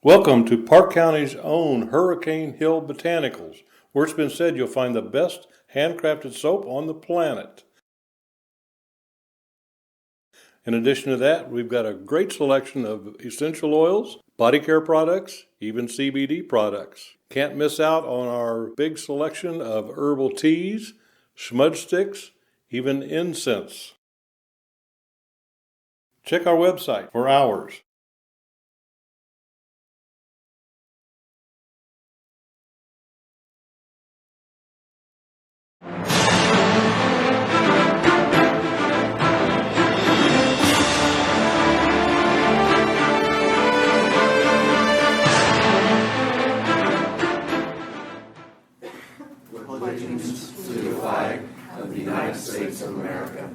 Welcome to Park County's own Hurricane Hill Botanicals, where it's been said you'll find the best handcrafted soap on the planet. In addition to that, we've got a great selection of essential oils, body care products, even CBD products. Can't miss out on our big selection of herbal teas, smudge sticks, even incense. Check our website for hours. Allegiance to the flag of the United States of America,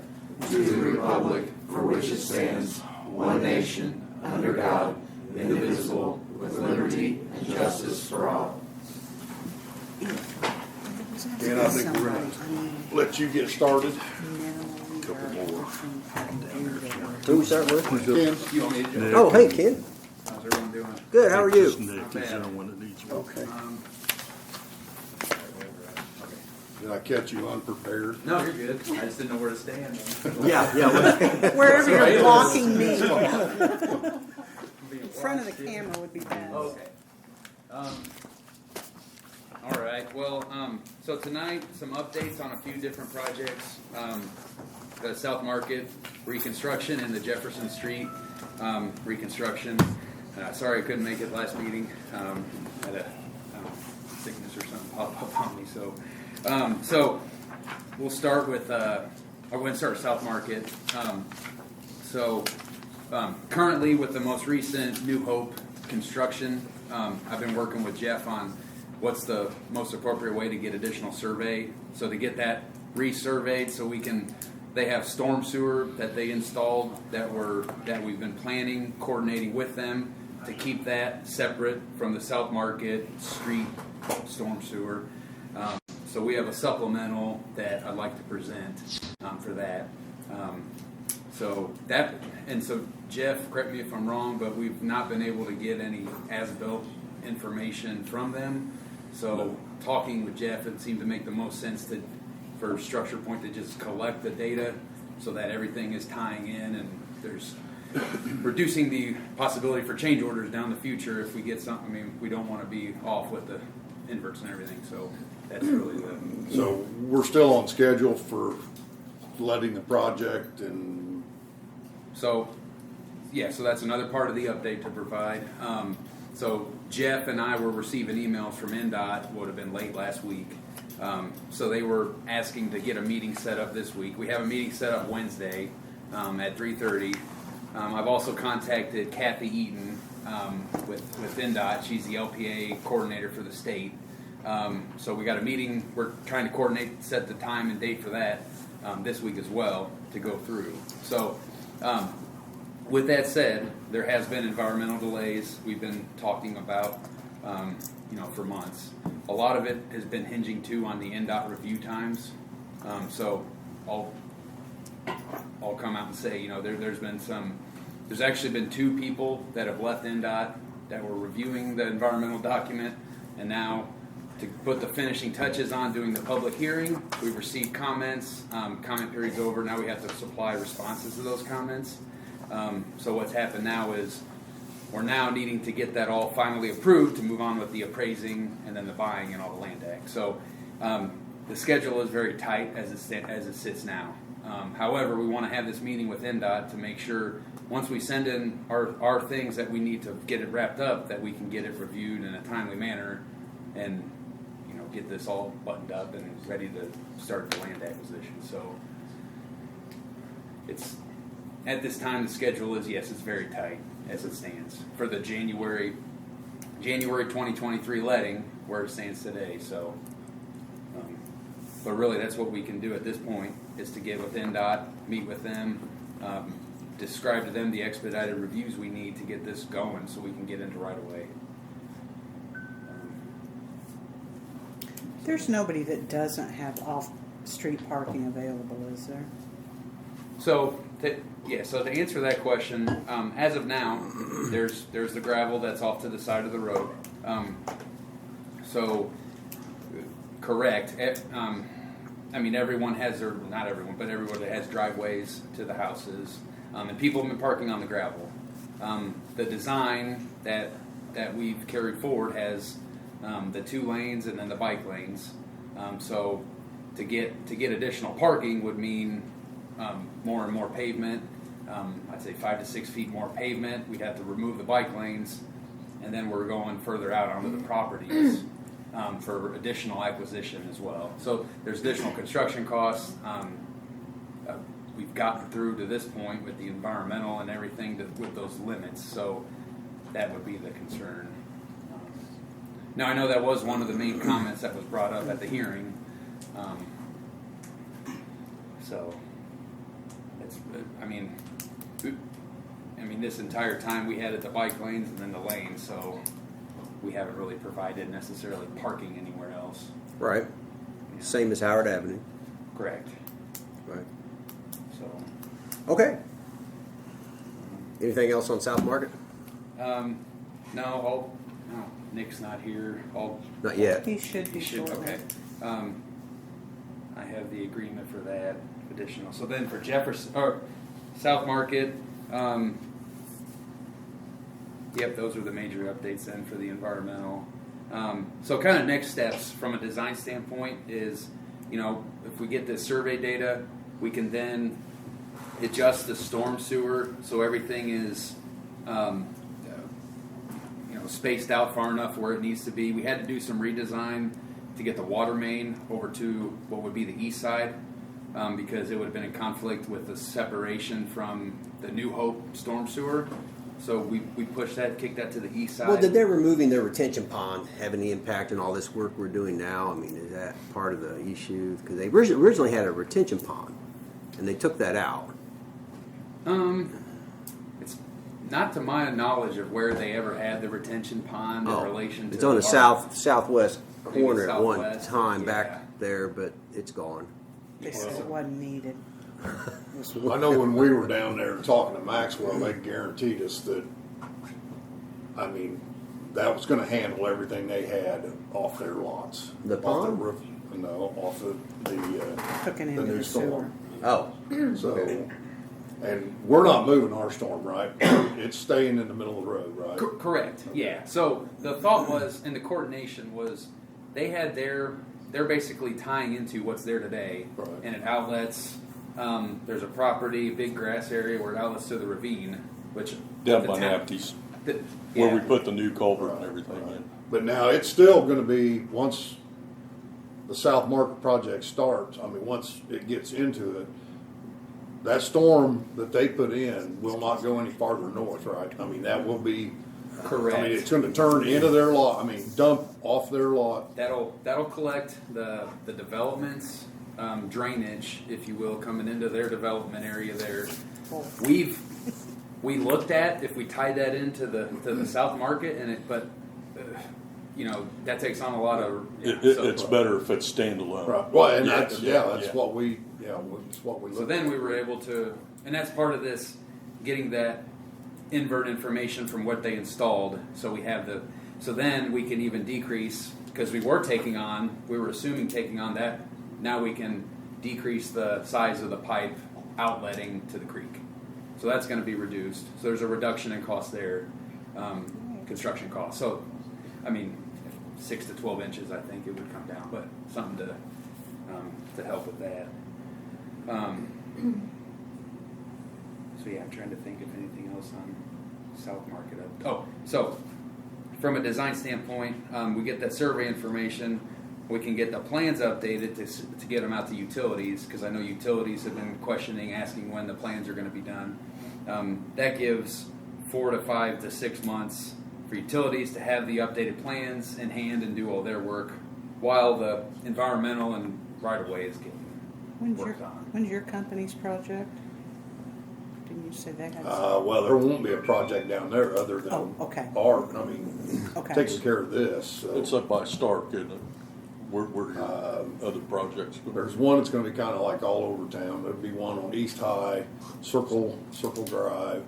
to the republic for which it stands, one nation, under God, indivisible, with liberty and justice for all. And I think we're going to let you get started. Who we start with? Ken. Oh, hey, Ken. How's everyone doing? Good, how are you? Okay. Did I catch you unprepared? No, you're good. I just didn't know where to stand. Yeah. Wherever you're blocking me. In front of the camera would be best. Okay. All right. Well, so tonight, some updates on a few different projects. The South Market reconstruction and the Jefferson Street reconstruction. Sorry I couldn't make it last meeting. Had a sickness or something pop up on me. So we'll start with, I want to start with South Market. Currently with the most recent New Hope construction, I've been working with Jeff on what's the most appropriate way to get additional survey. So to get that resurveyed so they have storm sewer that they installed that we've been planning, coordinating with them to keep that separate from the South Market Street storm sewer. So we have a supplemental that I'd like to present for that. So Jeff, correct me if I'm wrong, but we've not been able to get any as-built information from them. So talking with Jeff, it seemed to make the most sense for Structure Point to just collect the data so that everything is tying in and there's reducing the possibility for change orders down the future if we get something. I mean, we don't want to be off with the inverts and everything, so that's really So we're still on schedule for letting the project and... So that's another part of the update to provide. So Jeff and I were receiving emails from NDOT, would have been late last week. So they were asking to get a meeting set up this week. We have a meeting set up Wednesday at 3:30. I've also contacted Kathy Eaton with NDOT. She's the LPA coordinator for the state. So we got a meeting. We're trying to set the time and date for that this week as well to go through. So with that said, there has been environmental delays we've been talking about for months. A lot of it has been hinging too on the NDOT review times. So I'll come out and say, there's actually been 2 people that have left NDOT that were reviewing the environmental document, and now to put the finishing touches on doing the public hearing, we've received comments, comment period's over, now we have to supply responses to those comments. So what's happened now is we're now needing to get that all finally approved to move on with the appraising and then the buying and all the land act. So the schedule is very tight as it sits now. However, we want to have this meeting with NDOT to make sure once we send in our things that we need to get it wrapped up, that we can get it reviewed in a timely manner and get this all buttoned up and ready to start the land acquisition. So it's at this time the schedule is it's very tight as it stands for the January 2023 letting where it stands today. So but really that's what we can do at this point is to get with NDOT, meet with them, describe to them the expedited reviews we need to get this going so we can get into right away. There's nobody that doesn't have off-street parking available, is there? So So to answer that question, as of now, there's the gravel that's off to the side of the road. So, correct. I mean, everyone has their, not everyone, but everybody has driveways to the houses, and people have been parking on the gravel. The design that we've carried forward has the 2 lanes and then the bike lanes. So to get additional parking would mean more and more pavement. I'd say 5 to 6 feet more pavement. We'd have to remove the bike lanes, and then we're going further out onto the properties for additional acquisition as well. So there's additional construction costs. We've gotten through to this point with the environmental and everything with those limits. So that would be the concern. Now, I know that was one of the main comments that was brought up at the hearing. So, it's, I mean, this entire time we had it the bike lanes and then the lanes, so we haven't really provided necessarily parking anywhere else. Right. Same as Howard Avenue. Correct. Right. So, Okay. Anything else on South Market? no, Nick's not here. Not yet. He should be He should, shortly. okay. I have the agreement for that additional. So then for Jefferson, or South Market, yep, those are the major updates then for the environmental. So kind of next steps from a design standpoint is, if we get this survey data, we can then adjust the storm sewer so everything is, spaced out far enough where it needs to be. We had to do some redesign to get the water main over to what would be the east side, because it would have been in conflict with the separation from the New Hope storm sewer. So we pushed that, kicked that to the east side. Well, did their removing their retention pond have any impact on all this work we're doing now? I mean, is that part of the issue? Because they originally had a retention pond, and they took that out. It's not to my knowledge of where they ever had the retention pond in relation to It's on the park. southwest Maybe corner at one southwest, time yeah. back there, but it's gone. They said it wasn't needed. I know when we were down there talking to Maxwell, they guaranteed us that, that was going to handle everything they had off their lots. The Off pond? the roof, no, off the Hooking into new the storm. Oh, So, and we're not moving our storm, right? It's staying in the middle of the road, right? Correct. Yeah. So the thought was, and the coordination was, they had they're basically tying into what's there today, Right. and it outlets. There's a property, big grass area where it outlets to the ravine, which Down the by town- Napties, the- where we yeah. put the new culvert and everything in. But now it's still going to be, once the South Market project starts, once it gets into it, that storm that they put in will not go any farther north, right? That will be, Correct. it's going to turn into their lot, dump off their lot. That'll collect the developments, drainage, if you will, coming into their development area there. We looked at if we tied that into the South Market, but that takes on a lot of. It's better if it's standalone. Right. Well, and that's Yeah. what we looked So then we were able to, and that's part of this, getting that invert information from what they installed. So we have so then we can even decrease, because we were assuming taking on that. Now we can decrease the size of the pipe outletting to the creek. So that's going to be reduced. So there's a reduction in cost there, construction costs. So, 6 to 12 inches, I think it would come down, but something to help with that. So yeah, I'm trying to think if anything else on South Market. So from a design standpoint, we get that survey information. We can get the plans updated to get them out to utilities, because I know utilities have been asking when the plans are going to be done. That gives 4 to 5 to 6 months for utilities to have the updated plans in hand and do all their work, while the environmental and right-of-way is getting worked on. When's your company's project? Didn't you say that had? well, there won't be a project down there other than Okay. our, Okay. taking care of this. So. It's up by Stark, isn't it? Where do your other projects go? There's one that's gonna be kinda like all over town. There'll be one on East High, Circle Drive,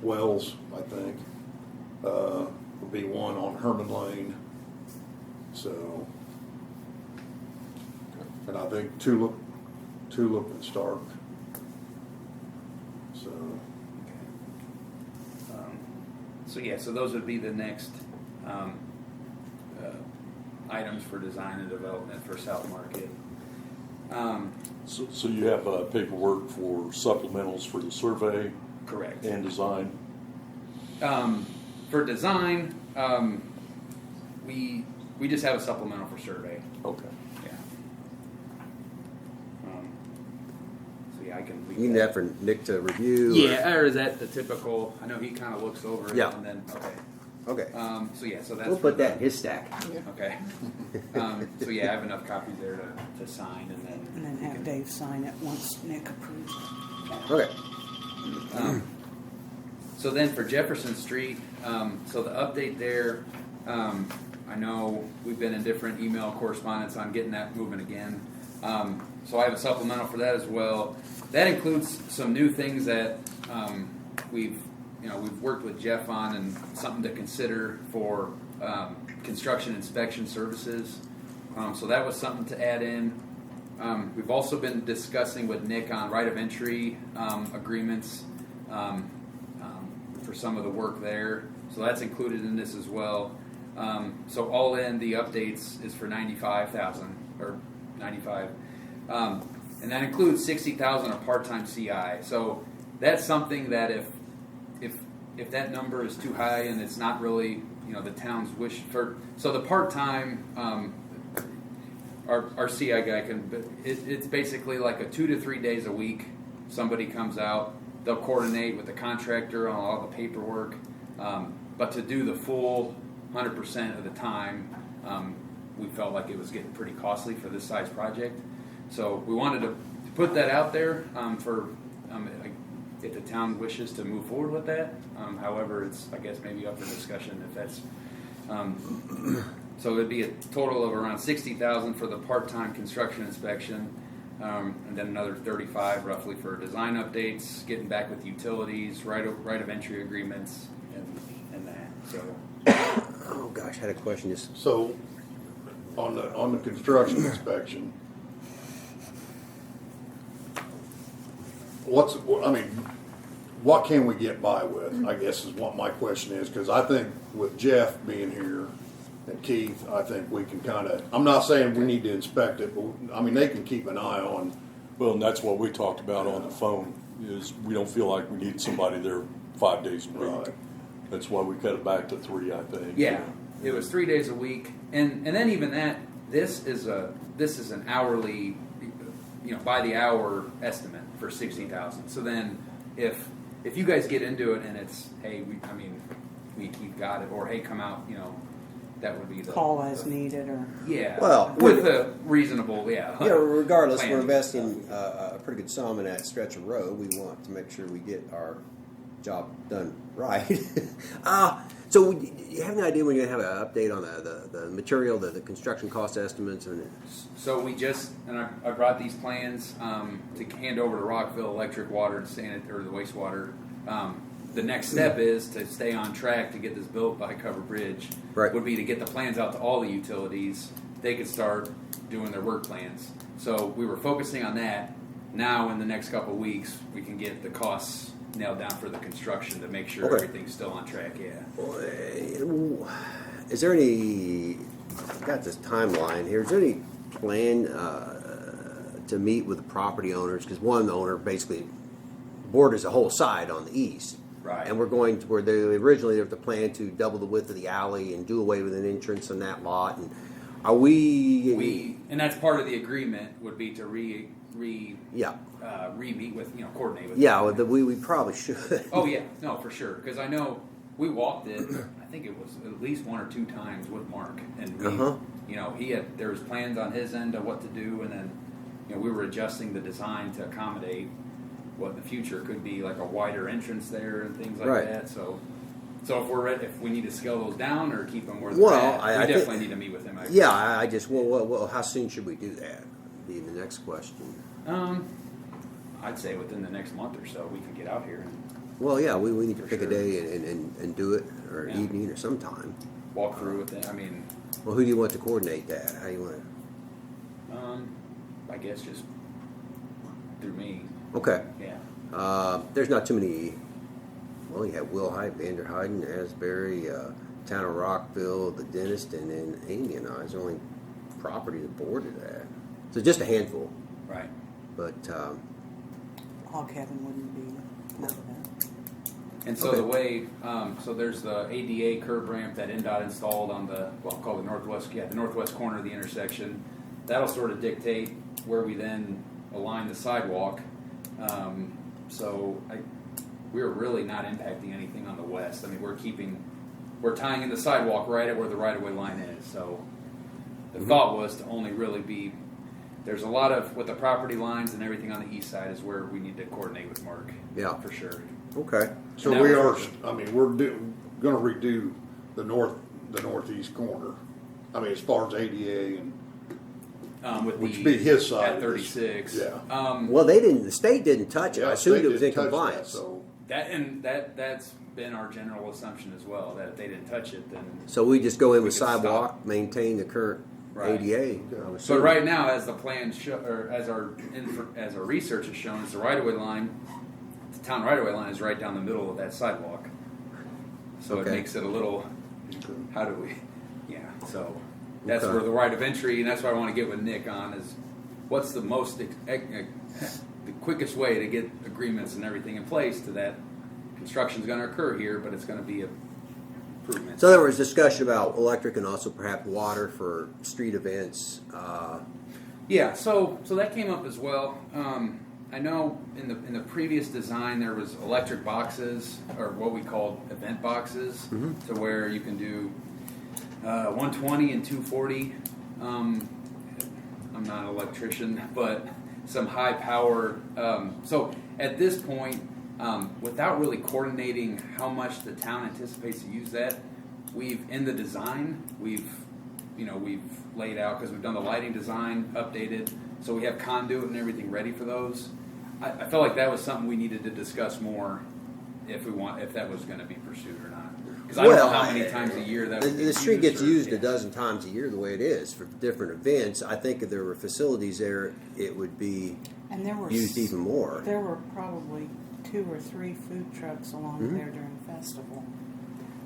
Wells, I think. There'll be one on Herman Lane. So, and I think Tulip and Stark. So, So yeah, so those would be the next items for design and development for South Market. So you have paperwork for supplementals for the survey Correct. and design? For design, we just have a supplemental for survey. Okay. Yeah. So yeah, I can. You need that for Nick to review? or- Yeah, or is that the typical? I know he kind of looks over it Yeah. and then okay. Okay. So yeah, so that's We'll put that in his stack. Okay. So yeah, I have enough copies there to sign and then. And then have Dave sign it once Nick approves it. Okay. So then for Jefferson Street, so the update there, I know we've been in different email correspondence on getting that moving again. So I have a supplemental for that as well. That includes some new things that we've worked with Jeff on and something to consider for construction inspection services. So that was something to add in. We've also been discussing with Nick on right of entry agreements for some of the work there. So that's included in this as well. So all in, the updates is for $95,000 or $95, and that includes $60,000 of part-time CI. So that's something that if that number is too high and it's not really the town's wish for. So the part-time, our CI guy it's basically like a 2 to 3 days a week. Somebody comes out, they'll coordinate with the contractor on all the paperwork, but to do the full 100% of the time, we felt like it was getting pretty costly for this size project. So we wanted to put that out there for if the town wishes to move forward with that. However, it's I guess maybe up for discussion if that's. So it'd be a total of around $60,000 for the part-time construction inspection, and then another $35 roughly for design updates, getting back with utilities, right of entry agreements, and that. So. Oh gosh, I had a question. Just so on the construction inspection, what can we get by with? I guess is what my question is, because I think with Jeff being here and Keith, I think we can kind of. I'm not saying we need to inspect it, but I mean they can keep an eye on. Well, and that's what we talked about on the phone, is we don't feel like we need somebody there 5 days a week. Right. That's why we cut it back to 3, I think. Yeah, it was 3 days a week, and then even that, this is an hourly, by the hour estimate for $60,000. So then, if you guys get into it and it's hey, we've got it, or hey, come out, that would be the Call as needed or. yeah. Well, with a reasonable regardless, plan. we're investing a pretty good sum in that stretch of road. We want to make sure we get our job done right. So do you have any idea when you're going to have an update on the material, the construction cost estimates? So we just, and I brought these plans to hand over to Rockville Electric, Water, and or the wastewater. The next step is to stay on track to get this built by Cover Bridge. Right. Would be to get the plans out to all the utilities. They could start doing their work plans. So we were focusing on that. Now in the next couple of weeks, we can get the costs nailed down for the construction to make sure Okay. everything's still on track. Yeah. Is there any, I've got this timeline here, is there any plan to meet with the property owners? Because one owner basically borders the whole side on the east. Right. And we're going to where they originally there was the plan to double the width of the alley and do away with an entrance on that lot. And are we? And that's part of the agreement would be to Yeah. re-meet with, coordinate with. Yeah, them. we probably should. Oh yeah, no, for sure. Because I know we walked it. I think it was at least 1 or 2 times with Mark, and we, there was plans on his end of what to do, and then, we were adjusting the design to accommodate what in the future could be like a wider entrance there and things like Right. that. So, So if we're ready, if we need to scale those down or keep them where they're Well, at, I we think- definitely need to meet with him. Yeah, I just well, how soon should we do that? Be the next question. I'd say within the next month or so, we could get out here and Well, yeah, we need to For pick a sure. day and do it, or Yeah. evening or sometime. walk through with it. I mean, Well, who do you want to coordinate that? How do you want to? I guess just through me. Okay. Yeah. There's not too many. Well, you have Will Hyde, Vander Heiden, Asbury, Town of Rockville, the dentist, and then Amy and I is the only property that boarded that. So just a handful. Right. But Hog Heaven wouldn't be part of that. And so Okay. the way, so there's the ADA curb ramp that NDOT installed on the, called the the northwest corner of the intersection. That'll sort of dictate where we then align the sidewalk. We're really not impacting anything on the west. I mean, we're tying in the sidewalk right at where the right-of-way line is. So the thought was to only really be, there's a lot of, with the property lines and everything on the east side is where we need to coordinate with Mark. Yeah. For sure. okay. So Now we we're- are, I mean, we're gonna redo the northeast corner. I mean, as far as ADA and, With which the, be his side At of this. 36. Yeah. Well, they didn't. The state didn't touch it. I yeah, assumed they it was in didn't touch that, compliance. so. That's been our general assumption as well, that if they didn't touch it, then. So we just go in We with could stop. sidewalk, maintain the current Right. ADA. I would But assume. right now, as the plan or as our research has shown, is the right of way line, the town right of way line is right down the middle of that sidewalk. So Okay. it makes it a little. How do we? Yeah. So that's Okay. where the right of entry, and that's what I want to get with Nick on is, what's the most the quickest way to get agreements and everything in place to that construction's going to occur here, but it's going to be a improvement. So there was discussion about electric and also perhaps water for street events. Yeah, so that came up as well. I know in the previous design there was electric boxes, or what we called event boxes, to where you can do 120 and 240. I'm not an electrician, but some high power. So at this point, without really coordinating how much the town anticipates to use that, we've in the design we've laid out, because we've done the lighting design updated, so we have conduit and everything ready for those. I felt like that was something we needed to discuss more if that was going to be pursued or not. Because I don't know how many times a year that would be the street gets or- used yeah. a dozen times a year the way it is for different events. I think if there were facilities there, it would be And there were used even more. There were probably 2 or 3 food trucks along Mm-hmm. there during the festival.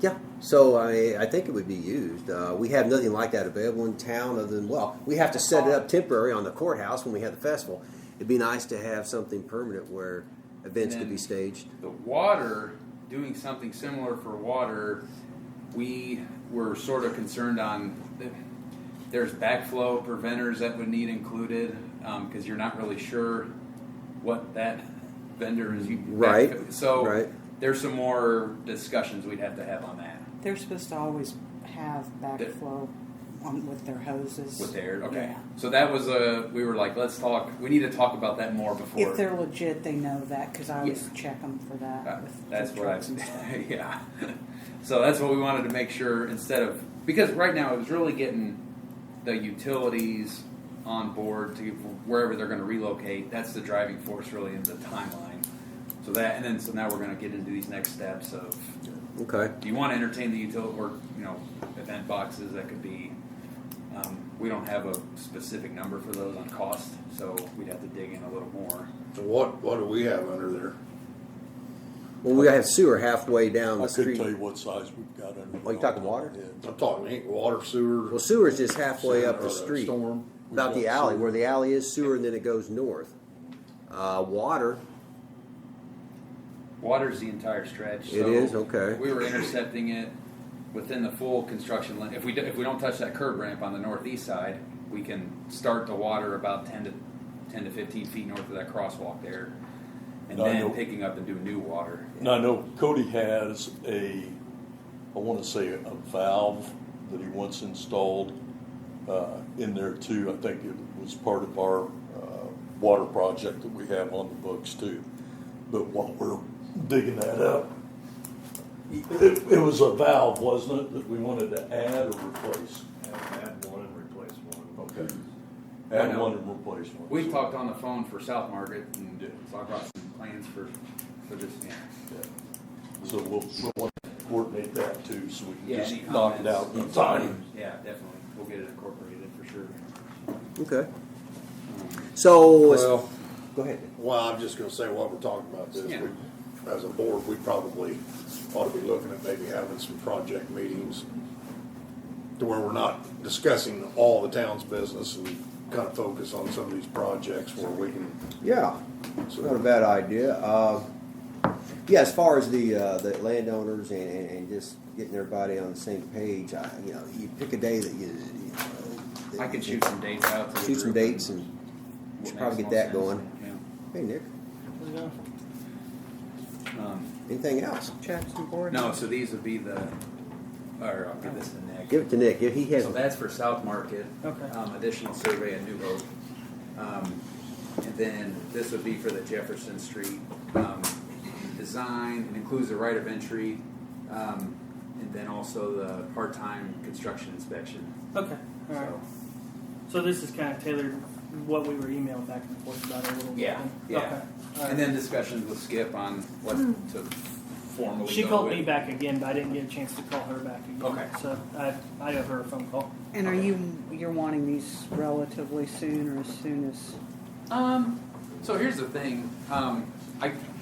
Yeah, so I think it would be used. We have nothing like that available in town other than, well, we have to set it up temporary on the courthouse when we have the festival. It'd be nice to have something permanent where events And could be then- staged. The water, doing something similar for water, we were sort of concerned on, there's backflow preventers that would need included, because you're not really sure what that vendor is. Right, So right. there's some more discussions we'd have to have on that. They're supposed to always have backflow with their hoses. With air, okay. Yeah. So that was we were like, we need to talk about that more before. If they're legit, they know that, because I always Yeah. check them for that. With That's food what I, trucks and stuff. yeah. So that's what we wanted to make sure, instead of, because right now it was really getting the utilities on board to wherever they're going to relocate. That's the driving force really in the timeline. So now we're going to get into these next steps of, Okay. do you want to entertain the utility or event boxes that could be. We don't have a specific number for those on cost, so we'd have to dig in a little more. So what do we have under there? Well, we have sewer halfway down I the couldn't street. tell you what size we've got under. Oh, you talking water? Yeah. I'm talking water, sewer. Well, sewer's just halfway up or the a street. Storm. About the We've got alley, sewer. where the alley is, sewer, and then it goes north. Water, Water's the entire stretch. It so is? Okay. We were intercepting it within the full construction line. If we don't touch that curb ramp on the northeast side, we can start the water about 10 to 15 feet north of that crosswalk there, and No, I then know. picking up and do new water. Now, I know Cody has I want to say a valve that he wants installed in there too. I think it was part of our water project that we have on the books too. But while we're digging that up, It was a valve, wasn't it, that we wanted to add or replace? Add one and replace one. Okay. I Add know. one and replace one. We talked on the phone for South Market and talked about some plans for this, yeah. Yeah. So we'll want to coordinate that too, so we can Yeah, just any knock it comments? out in time. Yeah, definitely. We'll get it incorporated for sure. Okay. So, Well, go ahead. well, I'm just gonna say while we're talking about this, Yeah. as a board, we probably ought to be looking at maybe having some project meetings to where we're not discussing all the town's business and kind of focus on some of these projects where we can. Yeah, it's not a bad idea. Yeah, as far as the landowners and just getting everybody on the same page, you pick a day that that I could you shoot some dates out. To the shoot some group dates and what should probably makes get that most going. sense. Hey, Nick, Yeah. anything else? Jackson Board. No, so these would be the, or I'll give this to Nick. Give it to Nick. If he has, So that's for South Market. Okay. Additional survey at New Hope. And then this would be for the Jefferson Street design. It includes the right of entry, and then also the part-time construction inspection. Okay, all right. So this is kind of tailored what we were emailing back and forth about a little bit. Yeah, yeah. Okay. all right. And then discussions with Skip on what to formally She go called with. me back again, but I didn't get a chance to call her back again. Okay. So I owe her a phone call. And you're wanting these relatively soon or as soon as? So here's the thing.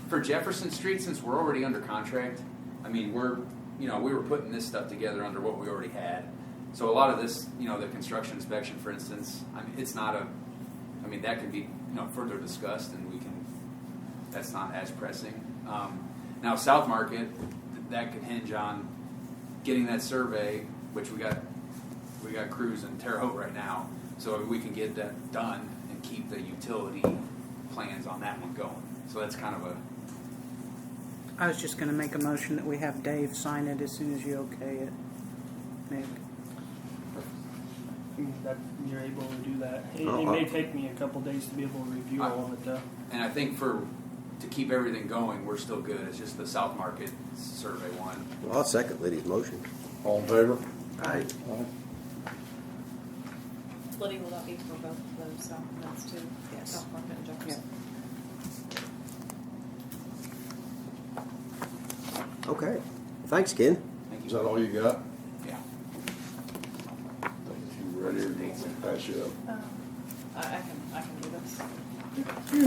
For Jefferson Street, since we're already under contract, I mean, we were putting this stuff together under what we already had. So a lot of this, the construction inspection, for instance, it's not that could be, further discussed and that's not as pressing. Now South Market, that could hinge on getting that survey, which we got crews in Terre Haute right now, so we can get that done and keep the utility plans on that one going. So that's kind of I was just going to make a motion that we have Dave sign it as soon as you okay it, Nick. That you're able to do that. It Oh, may take me a couple days to be able to review all of it though. and I think to keep everything going, we're still good. It's just the South Market survey one. well, I'll second Liddy's motion. All in favor? Aye. Liddy, will that be for both of those documents too? Yes. South Market and Jefferson? Okay. Thanks, Ken. Thank Is you. that all you got? Yeah. You ready or do you want me to pass you up? I can do this.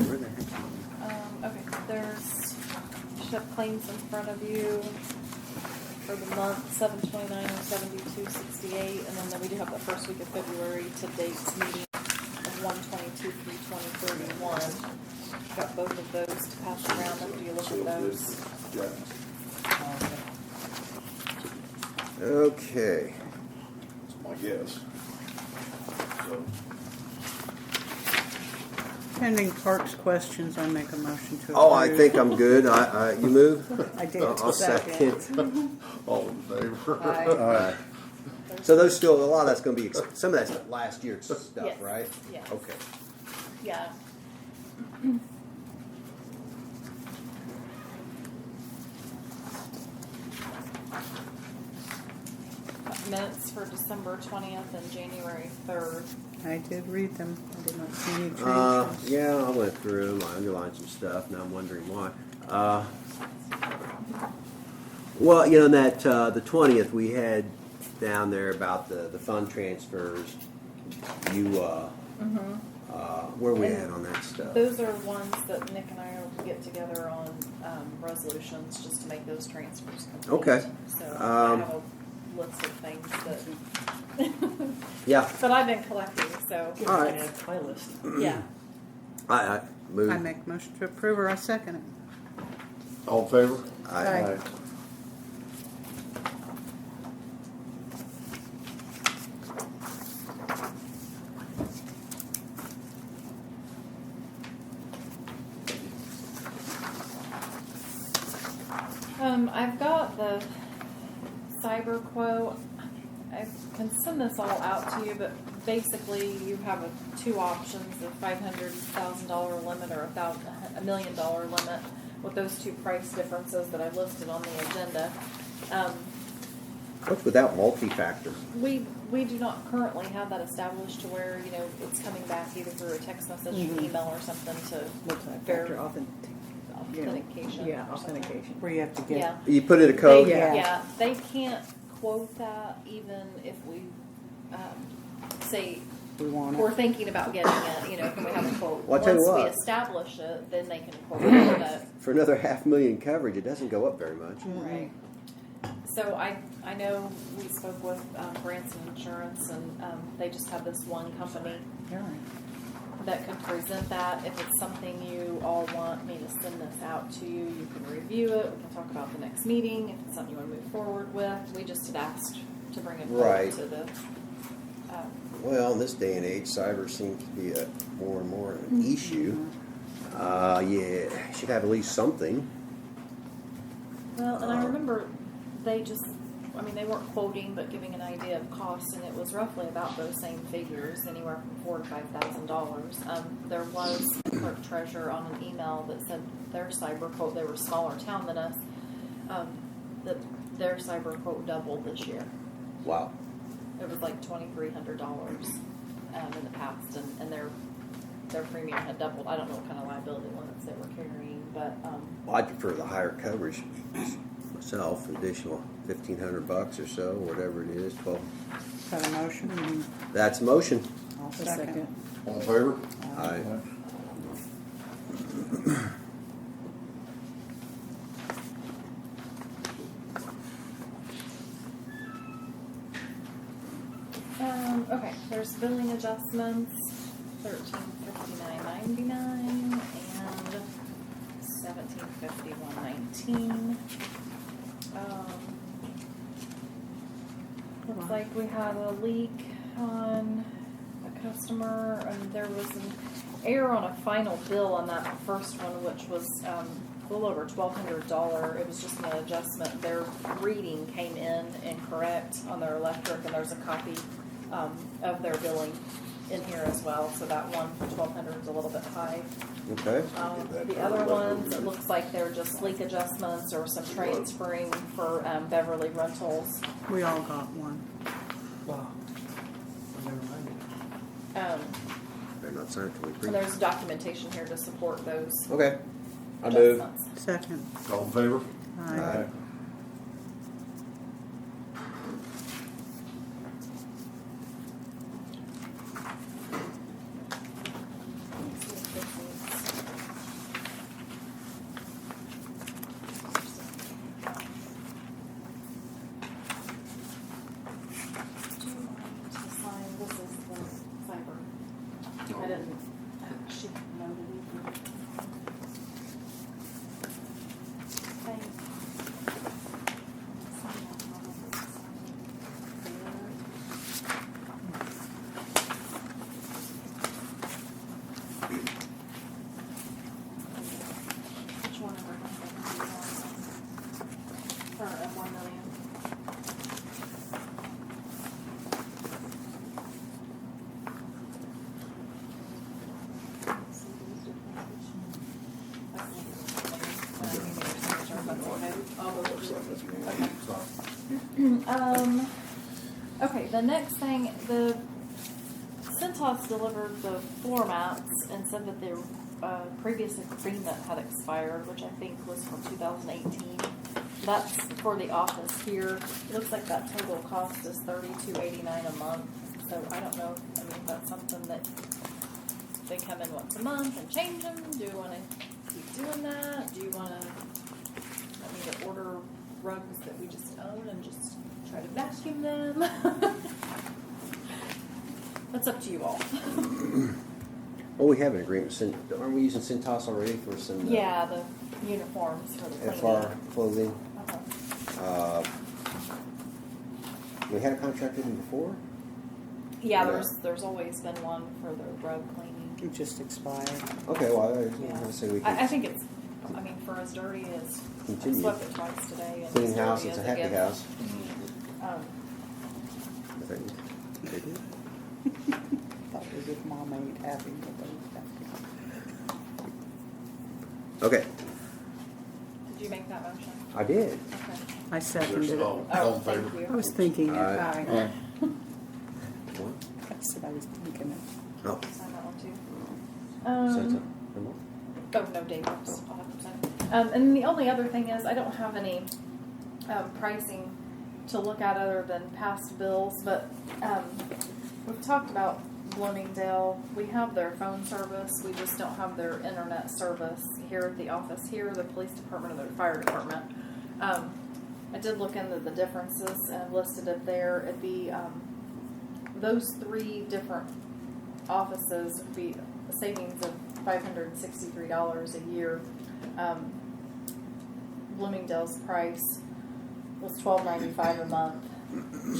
Where the heck? Okay, there's, you should have claims in front of you for the month, 7/29 and 72/68, and then we do have the first week of February to dates meeting of 1/22 through 20/31. Got both of those to pass around after you look at those. Okay. That's my guess. So, Pending Parks questions, I make a motion to approve. Oh, I think I'm good. You move? I did. I'll second. all in favor? Aye. All right. So those still, a lot of that's going to be, some of that's last year's stuff, Yes. right? Yes. Okay. Yeah. Minutes for December 20th and January 3rd. I did read them. I did not see any changes. Yeah, I went through them. I underlined some stuff. Now I'm wondering why. Well, in that the 20th we had down there about the fund transfers. You, where we at on that stuff? Those are ones that Nick and I will get together on resolutions just to make those transfers complete. Okay. So I have a list of things that, Yeah. but I've been collecting, so. All right. Add to my list. Yeah. I moved. I make a motion to approve, or I second it. All in favor? Aye. I've got the cyber quote. I can send this all out to you, but basically you have two options: a $500,000 limit or $1 million limit. with those two price differences that I listed on the agenda. What's without multi-factor? We do not currently have that established to where, you know, it's coming back either through a text message, or email, or something to Multi-factor authentication. Yeah, or something. authentication. Where you have to get. Yeah. You put in a code? Yeah. Yeah, they can't quote that even if we, say, We want we're it. thinking about getting it, you know, can we have a quote? Well, I tell you Once we what. establish it, then they can quote it, but, For another $500,000 coverage, it doesn't go up very much. right. So I know we spoke with Branson Insurance, and they just have this one company All right. that could present that. If it's something you all want me to send this out to you, you can review it. We can talk about the next meeting. If it's something you want to move forward with, we just had asked to bring it Right. forward to the. Well, in this day and age, cyber seems to be a more and more an issue. Yeah, should have at least something. Well, and I remember they they weren't quoting, but giving an idea of cost, and it was roughly about those same figures, anywhere from $4,000 to $5,000. There was a clerk treasurer on an email that said their cyber quote, they were a smaller town than us, that their cyber quote doubled this year. Wow. It was like $2,300 in the past, and their premium had doubled. I don't know what kind of liability limits they were carrying, but Well, I prefer the higher coverage myself, additional $1,500 or so, whatever it is, 12. Is that a motion? That's a motion. I'll second. All in favor? Aye. okay, there's billing adjustments, $1359.99 and $1751.19. Looks like we had a leak on a customer, and there was an error on a final bill on that first one, which was a little over $1,200. It was just an adjustment. Their reading came in incorrect on their electric, and there's a copy of their billing in here as well. So that one for $1,200 is a little bit high. Okay. The other ones, it looks like they're just leak adjustments or some transferring for Beverly Rentals. We all got one. Wow. Never mind. Better not sign it till we And print. there's documentation here to support those Okay. I move. adjustments. Second. All in favor? Aye. I didn't, she noted it. Which one of her for $1 million? Okay, the next thing, the Cintas delivered the floor mats and said that their previous agreement had expired, which I think was from 2018. That's for the office here. It looks like that total cost is $32.89 a month. So I don't know. I mean, if that's something that they come in once a month and change them. Do you want to keep doing that? Do you want to to order rugs that we just own and just try to vacuum them? That's up to you all. Well, we have an agreement. Aren't we using Cintas already for some Yeah, the uniforms for the cleaning. FR clothing? Uh-huh. We had a contract with them before? Yeah, Yeah. there's always been one for the rug cleaning. It just expired. Okay, well, I was Yeah. going to say we can I think it's, I mean, for as dirty as, I continue. swept it twice today. And Clean as house, dirty it's a as it happy gets. house. Um, I think they do. Thought it was if Mom ain't happy, but they was happy. Okay. you make that motion? I did. Okay. I seconded it. All Oh, in thank favor? you. I was thinking it. Aye. Aye. What? I said I was thinking it. Oh, Sign that one too. sent it. Oh, no, Dave, I'll have to sign. And the only other thing is, I don't have any pricing to look at other than past bills, but we've talked about Bloomingdale. We have their phone service, we just don't have their internet service here at the office here, the police department, or the fire department. I did look into the differences and listed it there. It'd be those three different offices would be a savings of $563 a year. Bloomingdale's price was $12.95 a month,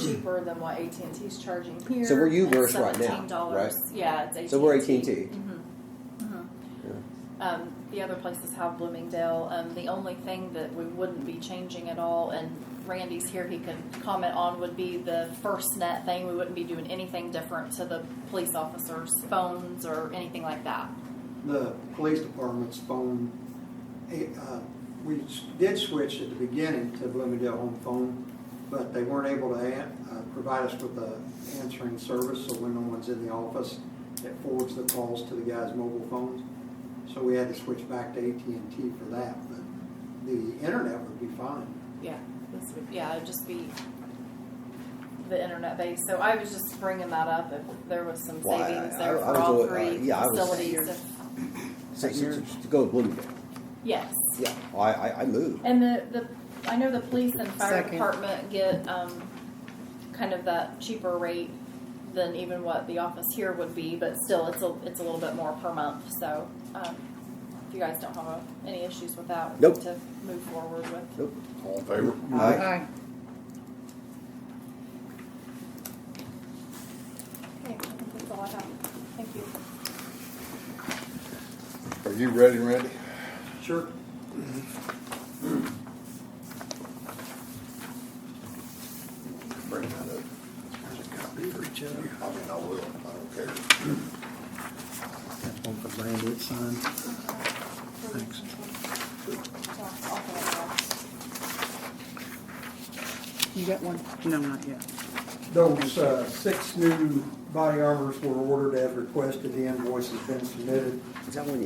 cheaper than what AT&T's charging here. So we're It's U-verse right now, $17. right? Yeah, it's AT&T. So we're AT&T. The other places have Bloomingdale. The only thing that we wouldn't be changing at all, and Randy's here, he could comment on, would be the FirstNet thing. We wouldn't be doing anything different to the police officers' phones or anything like that. The police department's phone, we did switch at the beginning to Bloomingdale Home Phone, but they weren't able to provide us with an answering service, so when no one's in the office, it forwards the calls to the guys' mobile phones. So we had to switch back to AT&T for that, but the internet would be fine. Yeah, it'd just be the internet base. So I was just bringing that up if there was some Well, savings I there was for all going- three yeah, I was- facilities. So to go with Bloomingdale. Yes. Yeah, I moved. And I know the police and fire Second. department get kind of that cheaper rate than even what the office here would be, but still it's a little bit more per month. So if you guys don't have any issues with that, we Nope. need to move forward with. Nope. All in favor? Aye. Okay, I think that's all I have. Thank you. Are you ready, Randy? Sure. Bring that up. There's a copy for each other. I mean, I will, I don't care. That's one for Randy to sign. Thanks. You got one? No, not yet. Those 6 new body armors were ordered as requested. The invoice has been submitted. Is that when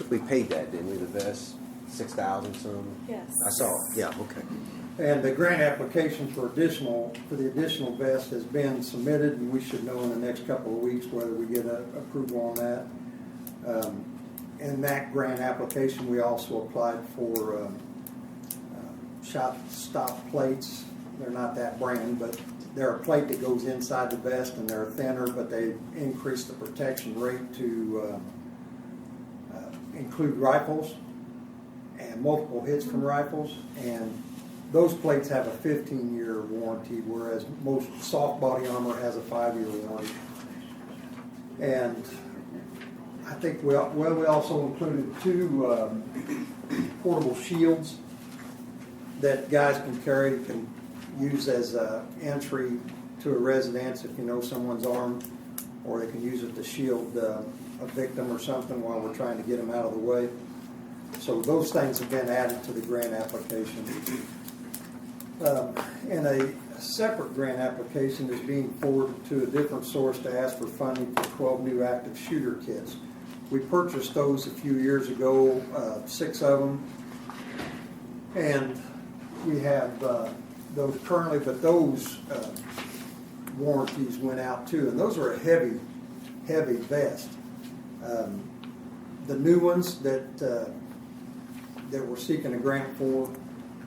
we paid that, didn't we? The vest, 6,000 some. Yes. I saw it. Yeah. Okay. And the grant application for the additional vest has been submitted, and we should know in the next couple of weeks whether we get approval on that. In that grant application, we also applied for shot stop plates. They're not that brand, but they're a plate that goes inside the vest, and they're thinner, but they increase the protection rate to include rifles and multiple hits from rifles. And those plates have a 15-year warranty, whereas most soft body armor has a 5-year warranty. And I think we also included 2 portable shields that guys can carry, can use as an entry to a residence if you know someone's armed, or they can use it to shield a victim or something while we're trying to get them out of the way. So those things have been added to the grant application. And a separate grant application is being forwarded to a different source to ask for funding for 12 new active shooter kits. We purchased those a few years ago, 6 of them, and we have those currently, but those warranties went out too, and those are a heavy vest. The new ones that we're seeking a grant for,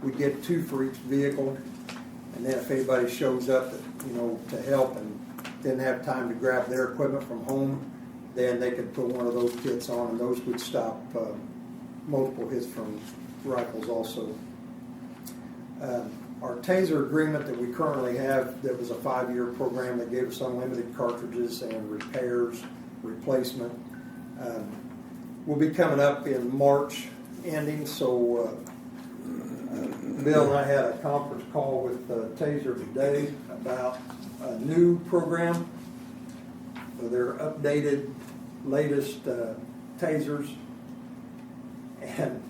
we get 2 for each vehicle, and then if anybody shows up that, to help and didn't have time to grab their equipment from home, then they could put one of those kits on, and those would stop multiple hits from rifles also. Our TASER agreement that we currently have, that was a 5-year program that gave us unlimited cartridges and repairs, replacement, will be coming up in March ending, so Bill and I had a conference call with TASER today about a new program. So they're updated, latest TASERs, and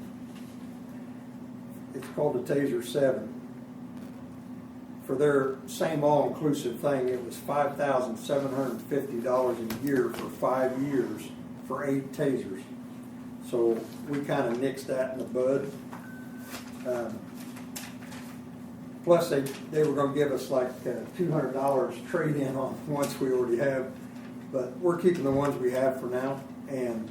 It's called the Taser 7. For their same all-inclusive thing, it was $5,750 a year for 5 years for 8 tasers. So we kind of nixed that in the bud. Plus, they were going to give us like $200 trade-in on ones we already have. But we're keeping the ones we have for now. And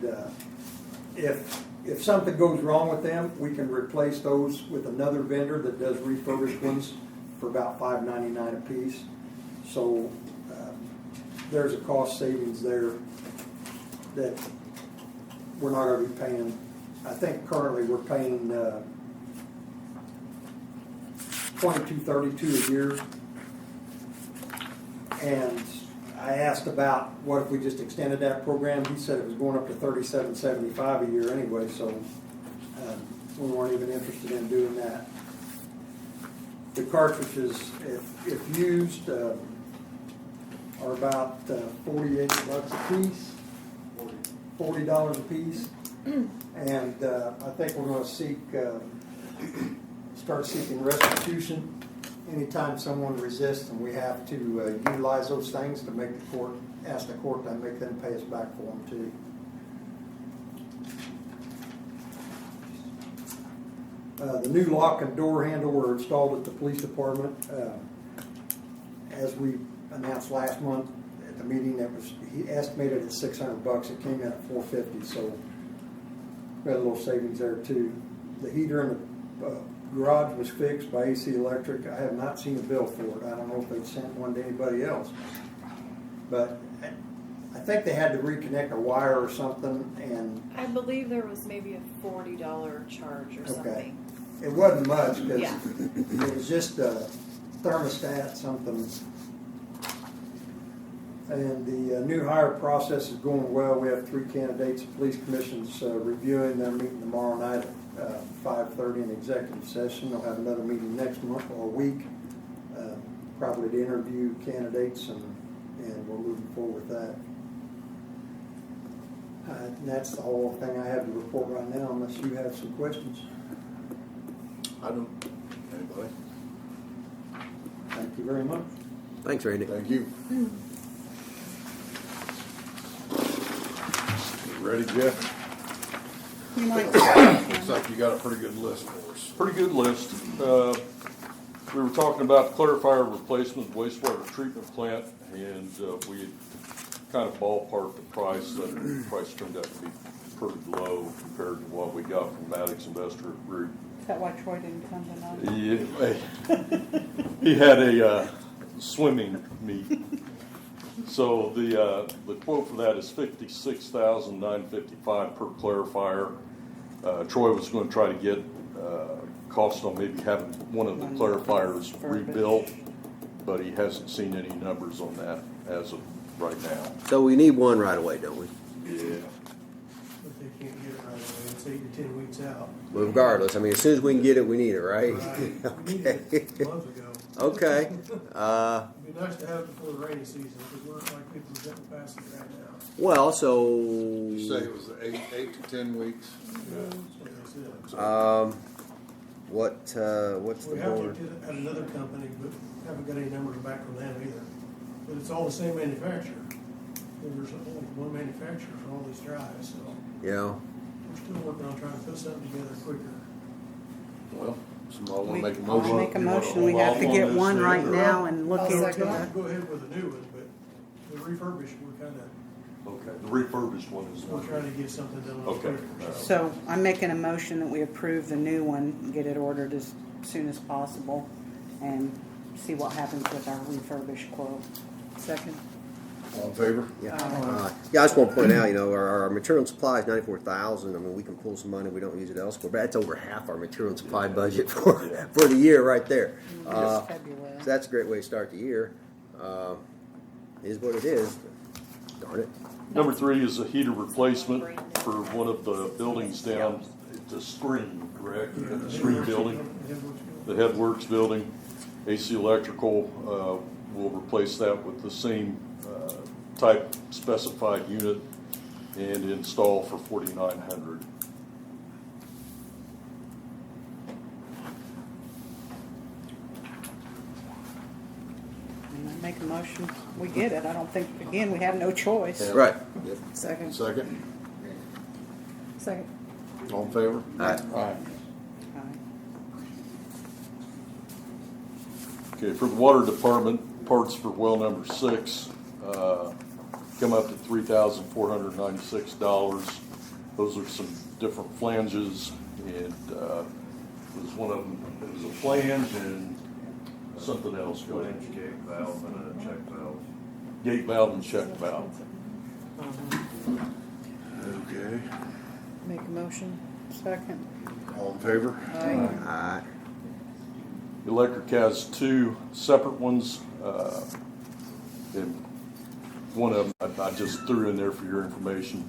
if something goes wrong with them, we can replace those with another vendor that does refurbished ones for about $5.99 a piece. So there's a cost savings there that we're not going to be paying. I think currently we're paying $22.32 a year. And I asked about what if we just extended that program. He said it was going up to $37.75 a year anyway, so we weren't even interested in doing that. The cartridges, if used, are about $48 a piece, $40 a piece, and I think we're going to start seeking restitution anytime someone resists, and we have to utilize those things to make the court, ask the court to make them pay us back for them too. The new lock and door handle were installed at the police department. As we announced last month at the meeting, he estimated at $600. It came in at $450, so we had a little savings there too. The heater in the garage was fixed by AC Electric. I have not seen a bill for it. I don't know if they've sent one to anybody else, but I think they had to reconnect a wire or something, and I believe there was maybe a $40 charge or something. it wasn't much because Yeah. it was just a thermostat, something. And the new hire process is going well. We have 3 candidates. The police commission's reviewing. They're meeting tomorrow night at 5:30 in executive session. They'll have another meeting next month or week, probably to interview candidates, and we're moving forward with that. And that's the whole thing I have to report right now, unless you have some questions. I don't, anybody? Thank you very much. Thanks, Randy. Thank you. Ready, Jeff? You might. Looks like you got a pretty good list for us. Pretty good list. We were talking about clarifier replacement wastewater treatment plant, and we had kind of ballparked the price. The price turned out to be pretty low compared to what we got from Maddox Industrial Group. Is that why Troy didn't come tonight? He had a swimming meet. So the quote for that is $56,955 per clarifier. Troy was going to try to get cost on maybe having one of the clarifiers rebuilt, but he hasn't seen any numbers on that as of right now. So we need one right away, don't we? Yeah. But they can't get it right away. It's 8 to 10 weeks out. Well, regardless, I mean, as soon as we can get it, we need it, right? Right. We needed Okay. it months ago. Okay. It'd be nice to have it before the rainy season, because we're like people are getting past it right now. Well, so You say it was 8 to 10 weeks? Like I said. what's the We have board? looked at another company, but haven't got any numbers back from them either. But it's all the same manufacturer. There's only one manufacturer for all these drives, so Yeah. we're still working on trying to put something together quicker. Well, somebody want to make a I'll motion? make a You wanna motion. We hold have off to on get this one then, right or- now and look I'll into go it. ahead with the new one, but the refurbished, we're kind of Okay, the refurbished one is still trying to get something done a little Okay. quicker. So I'm making a motion that we approve the new one, get it ordered as soon as possible, and see what happens with our refurbished quote. Second. All in favor? Yeah. Yeah, I just want to point out, our material and supply is $94,000. I mean, we can pull some money. We don't use it elsewhere, but that's over half our material and supply budget for the year right there. Just February. So that's a great way to start the year. It is what it is. Darn it. Number 3 is a heater replacement for one of the buildings down. It's a screen, correct? The screen building, the Headworks building. AC Electrical will replace that with the same type specified unit and install for $4,900. Make a motion, we get it. I don't think, again, we have no choice. Right. Yep. Second. Second, Second. all in favor? All right. Aye. Okay, for the water department, parts for well number 6 come up to $3,496. Those are some different flanges, and was one of them. It was a flange and something else. Go ahead. Flange gate valve and a check valve. Gate valve and check valve. Okay, Make a motion. Second. all in favor? Aye. All right. Electric has 2 separate ones, and one of them I just threw in there for your information.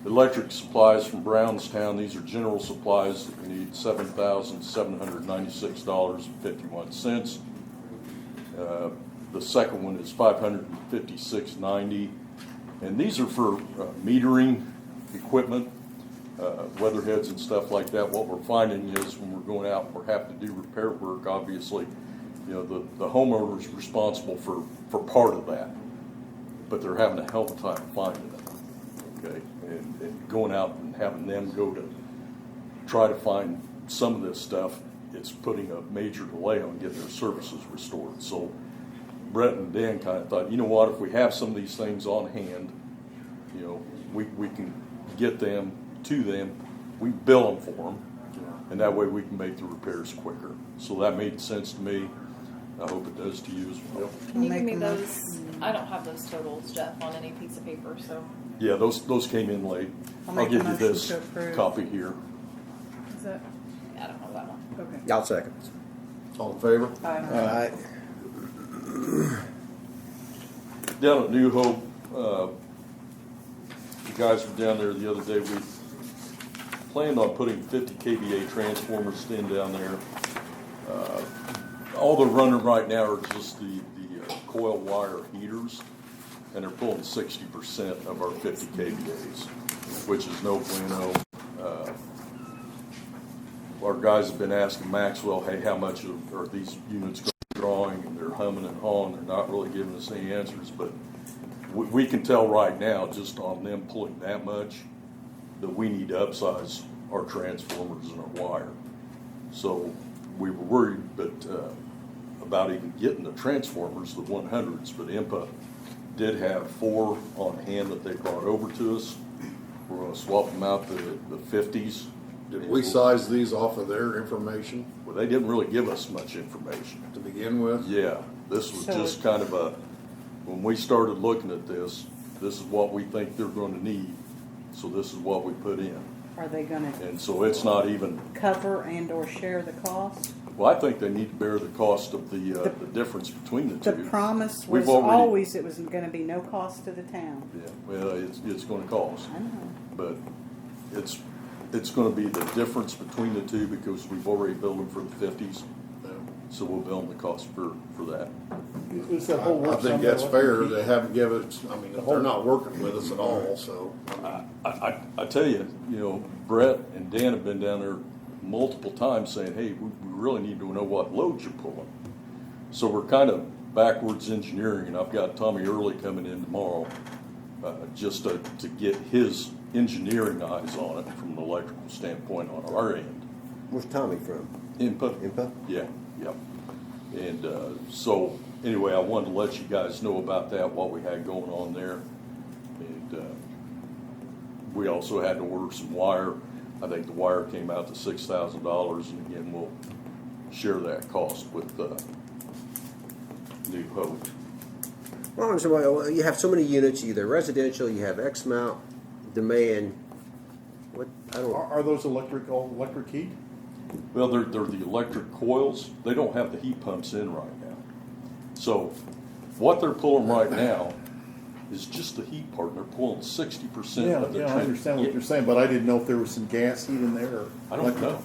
Electric supplies from Brownstown, these are general supplies that we need $7,796.51. The second one is $556.90, and these are for metering equipment, weatherheads and stuff like that. What we're finding is when we're going out, we're having to do repair work. Obviously, you know, the homeowner's responsible for part of that, but they're having a hell of a time finding it. Okay, and going out and having them go to try to find some of this stuff, it's putting a major delay on getting their services restored. So Brett and Dan kind of thought, you know what, if we have some of these things on hand, you know, we can get them to them, we bill them for them, and that way we can make the repairs quicker. So that made sense to me. I hope it does to you as well. Can you Make give me a those? I don't have those totals, Jeff, on any piece of paper, so. Yeah, those came in late. I'll I'll make a give you motion this to approve. copy here. Is that? Yeah, I don't know that one. Okay. Y'all second. All in favor? All right. Down at New Hope, the guys were down there the other day. We planned on putting 50 kVA transformers in down there. All they're running right now are just the coil wire heaters, and they're pulling 60% of our 50 kVAs, which is no bueno. Our guys have been asking Maxwell, hey, how much are these units going to be drawing? And they're humming and hawing. They're not really giving us any answers, but we can tell right now, just on them pulling that much, that we need to upsize our transformers and our wire. So we were worried about even getting the transformers, the 100s, but IMPA did have 4 on hand that they brought over to us. We're going to swap them out the 50s. Did we size these off of their information Well, they didn't really give us much information. to begin with? Yeah, this was So just kind of when we started looking at this is what we think they're going to need. So this is what we put in. Are they gonna And so it's not even, cover and or share the cost? well, I think they need to bear the cost of the difference between the The two. promise We've was already- always it was gonna be no cost to the town. Yeah, well, it's going to cost, I know. but it's going to be the difference between the two because we've already billed them for the 50s. So we'll bill them the cost for that. Is that whole I work think on that's the fair. electric They haven't given us, I mean, they're not working with us at all, so. I tell you, you know, Brett and Dan have been down there multiple times saying, hey, we really need to know what loads you're pulling. So we're kind of backwards engineering, and I've got Tommy Early coming in tomorrow just to get his engineering eyes on it from an electrical standpoint on our end. Where's Tommy from? Input. Impa? Yeah, yeah. And so, anyway, I wanted to let you guys know about that, what we had going on there. And we also had to order some wire. I think the wire came out to $6,000, and again, we'll share that cost with New Hope. Well, so you have so many units, either residential, you have X amount demand. What I don't. Are those electric heat? Well, they're the electric coils. They don't have the heat pumps in right now. So what they're pulling right now is just the heat part. They're pulling 60% of the I understand what you're saying, but I didn't know if there was some gas heat in there. I don't know.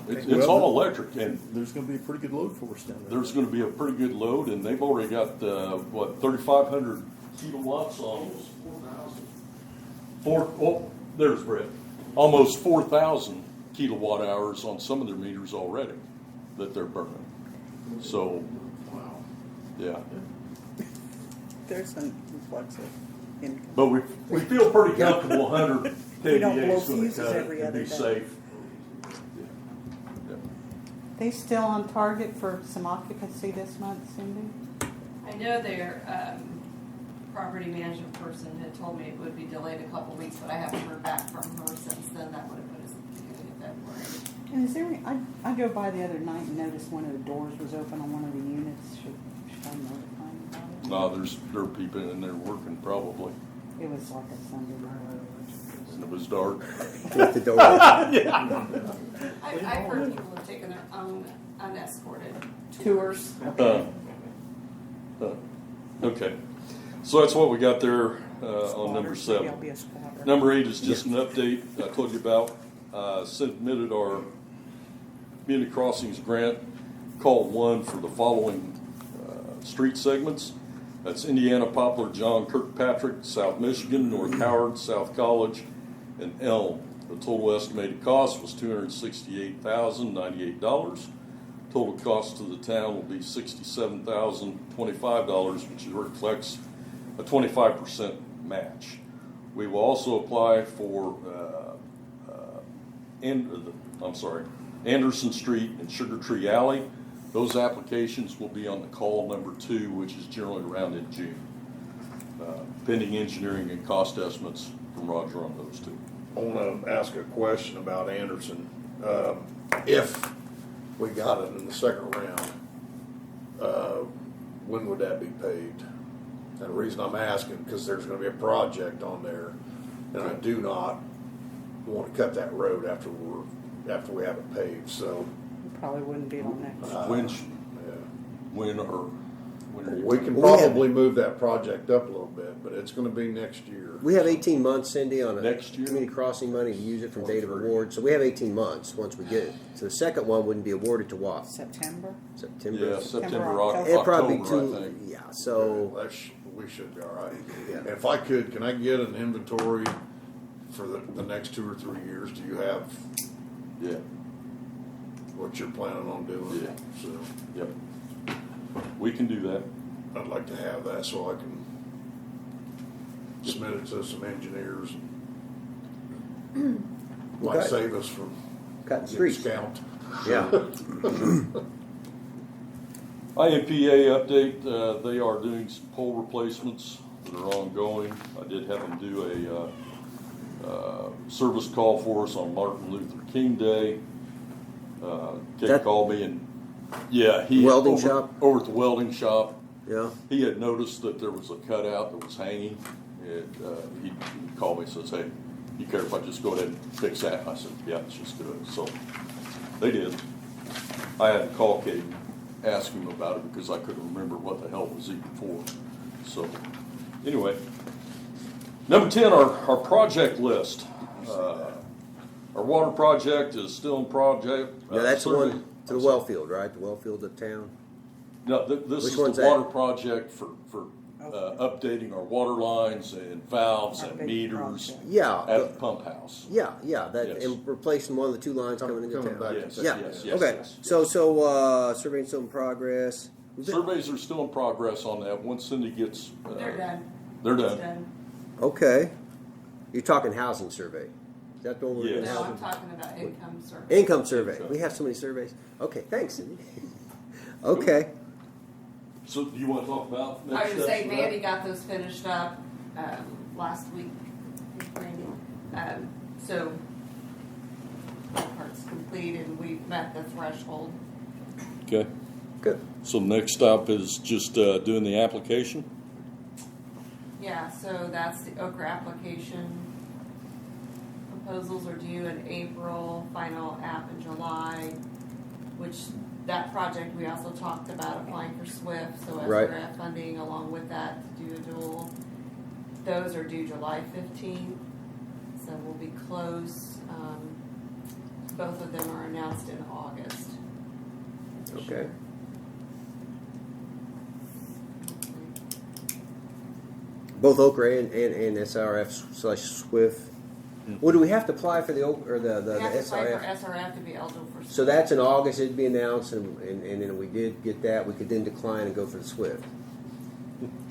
It's Well, all electric, and There's going to be a pretty good load for us down there. there's going to be a pretty good load, and they've already got 3,500 kilowatts on there's Brett. Almost 4,000 kilowatt hours on some of their meters already that they're burning. So Yeah. There's some reflexive income. But we feel pretty comfortable 100 We don't blow kVA is going to fuses cut it every and other be day. safe. Yeah. They still on target for some occupancy this month, Cindy? I know their property management person had told me it would be delayed a couple weeks, but I haven't heard back from her since then. That would have put us at the beginning of February. And is there any, I go by the other night and noticed one of the doors was open on one of the units. Should I notify them about it? No, there are people in there working probably, It was like a Sunday night. and it was dark. With the door. I've heard people have taken their own unescorted Tours. Okay, so that's what we got there on number Squatters, maybe 7. I'll be a squatter. Number 8 is just an update I told you about. Submitted our community crossings grant, call 1 for the following street segments. That's Indiana, Poplar, John Kirkpatrick, South Michigan, North Howard, South College, and Elm. The total estimated cost was $268,098. Total cost to the town will be $67,025, which reflects a 25% match. We will also apply for Anderson Street and Sugar Tree Alley. Those applications will be on the call number 2, which is generally around in June. Pending engineering and cost estimates from Roger on those 2. I want to ask a question about Anderson. If we got it in the second round, when would that be paved? And the reason I'm asking, because there's going to be a project on there, and I do not want to cut that road after we have it paved. So Probably wouldn't be on next. When are you? we can We have- probably move that project up a little bit, but it's going to be next year. We have 18 months, Cindy, on a Next year? community crossing money to use it from date of award. So we have 18 months once we get it. So the second one wouldn't be awarded to what? September? September? Yeah, September, October. It'd probably be October, I too, think. yeah, so, We should be all right. Yeah. And if I could, can I get an inventory for the next 2 or 3 years? Do you have Yeah, what you're planning on doing? Yeah. So yep. We can do that. I'd like to have that so I can submit it to some engineers. Might Okay. save us from cutting getting streets. scalped. Yeah. IMPA update, they are doing some pole replacements that are ongoing. I did have them do a service call for us on Martin Luther King Day. Kate That- called me and, yeah, he. Welding over- shop? Over at the welding shop. Yeah. He had noticed that there was a cutout that was hanging. He called me and says, hey, you care if I just go ahead and fix that? And I said, yeah, let's just do it. So they did. I had to call Kate and ask him about it because I couldn't remember what the hell it was even for. So anyway, number 10, our project list. Our water project is still in project. Yeah, that's the survey. one to the well field, right? The well field of town? No, this Which is one's the that? water project for updating our water lines and valves Our and big meters project. Yeah. at the- the pump house. Yeah, that, Yes. and replacing one of the 2 lines coming into Coming town. back. Yes, Yeah, yes, yes, okay. yes. So, surveying still in progress. Surveys are still in progress on that. Once Cindy gets, They're done. they're It's done. Okay. You're talking housing survey. Is that the one we're doing? Yes. No, I'm talking about income service. Income survey. Income. We have so many surveys. Okay, thanks, Cindy. Okay. So do you want to talk about I next was steps? saying for Mandy that? got those finished up last week. Randy. So that part's complete and we've met the threshold. Okay. Good. So next stop is just doing the application? Yeah, so that's the Okra application. Proposals are due in April, final app in July, which that project, we also talked about applying for SWIFT, so as Right. grant funding along with that to do a dual. Those are due July 15th, so we'll be close. Both of them are announced in August. Okay. Both Okra and SRF/SWIFT Well, do we have to apply for the We have to apply for SRF? SRF to be eligible for. So that's in August. It'd be announced, and then we did get that. We could then decline and go for the SWIFT.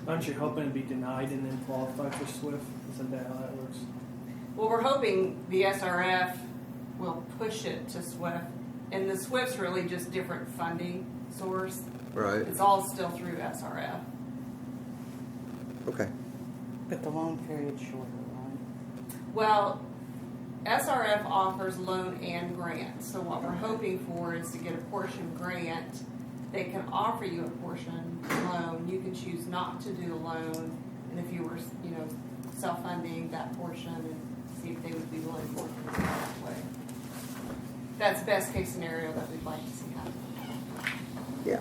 Aren't you hoping to be denied and then qualify for SWIFT? Isn't that how that works? Well, we're hoping the SRF will push it to SWIFT, and the SWIFT's really just different funding source. Right. It's all still through SRF. Okay. But the loan period's shorter, right? Well, SRF offers loan and grant. So what we're hoping for is to get a portion grant. They can offer you a portion loan. You can choose not to do a loan, and if you were, self-funding that portion, and see if they would be willing to work with you that way. That's best case scenario that we'd like to see happen. Yeah.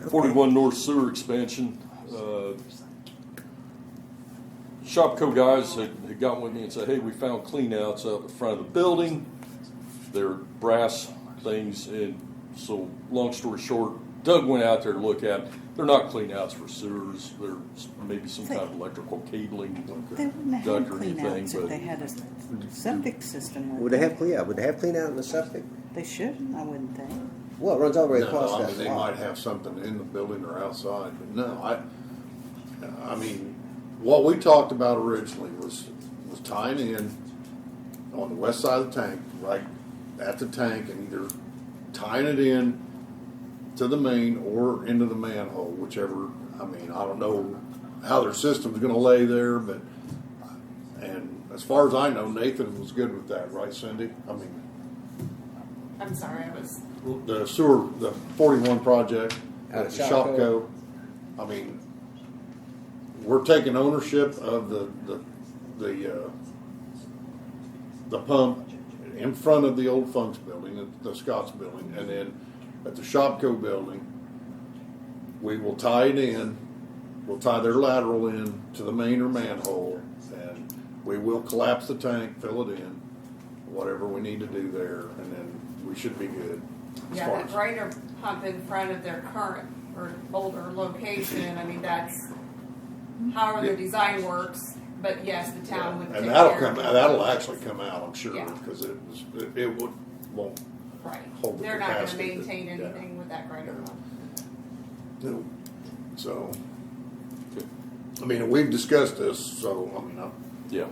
41 North Sewer expansion. Shopco guys had gotten with me and said, hey, we found cleanouts out the front of the building. They're brass things. And so, long story short, Doug went out there to look at it. They're not cleanouts for sewers. They're maybe some kind of electrical cabling, They wouldn't have duct had or anything. cleanouts if But they had a septic system. Would they have clean out? Would they have clean out in the septic? They shouldn't, I wouldn't think. Well, it runs all the way No, across I that mean, they lot. might have something in the building or outside, but no, I mean, what we talked about originally was tying in on the west side of the tank, right at the tank, and either tying it in to the main or into the manhole, whichever. I mean, I don't know how their system's going to lay there, but and as far as I know, Nathan was good with that, right, Cindy? I mean, I'm sorry, I was. the sewer, the 41 project Out at of the Shopco. Shopco. I mean, we're taking ownership of the pump in front of the old Funk's building, the Scott's building, and then at the Shopco building, we will tie it in. We'll tie their lateral in to the main or manhole, and we will collapse the tank, fill it in, whatever we need to do there, and then we should be good. As Yeah, far that as- grinder pump in front of their current or older location, I mean, that's however the design works, but yes, the town would take And care of it. that'll actually come out, I'm sure, Yeah. because it won't Right. hold the They're not gonna capacity that- maintain yeah. anything with that grinder pump. No. So, I mean, we've discussed this, so, I mean, yeah.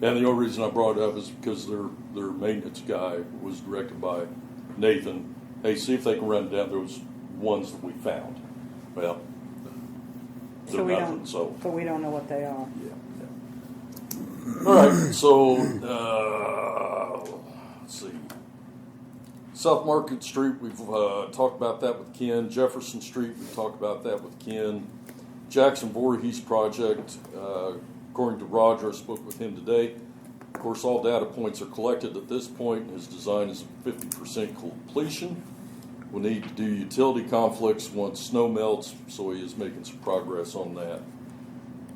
And the only reason I brought it up is because their maintenance guy was directed by Nathan. Hey, see if they can run down those ones that we found. Well, they're nothing, so. But we don't know what they are. All right, so let's see. South Market Street, we've talked about that with Ken. Jefferson Street, we've talked about that with Ken. Jackson Voorhees project, according to Roger, I spoke with him today. Of course, all data points are collected at this point. His design is 50% completion. We'll need to do utility conflicts once snow melts, so he is making some progress on that.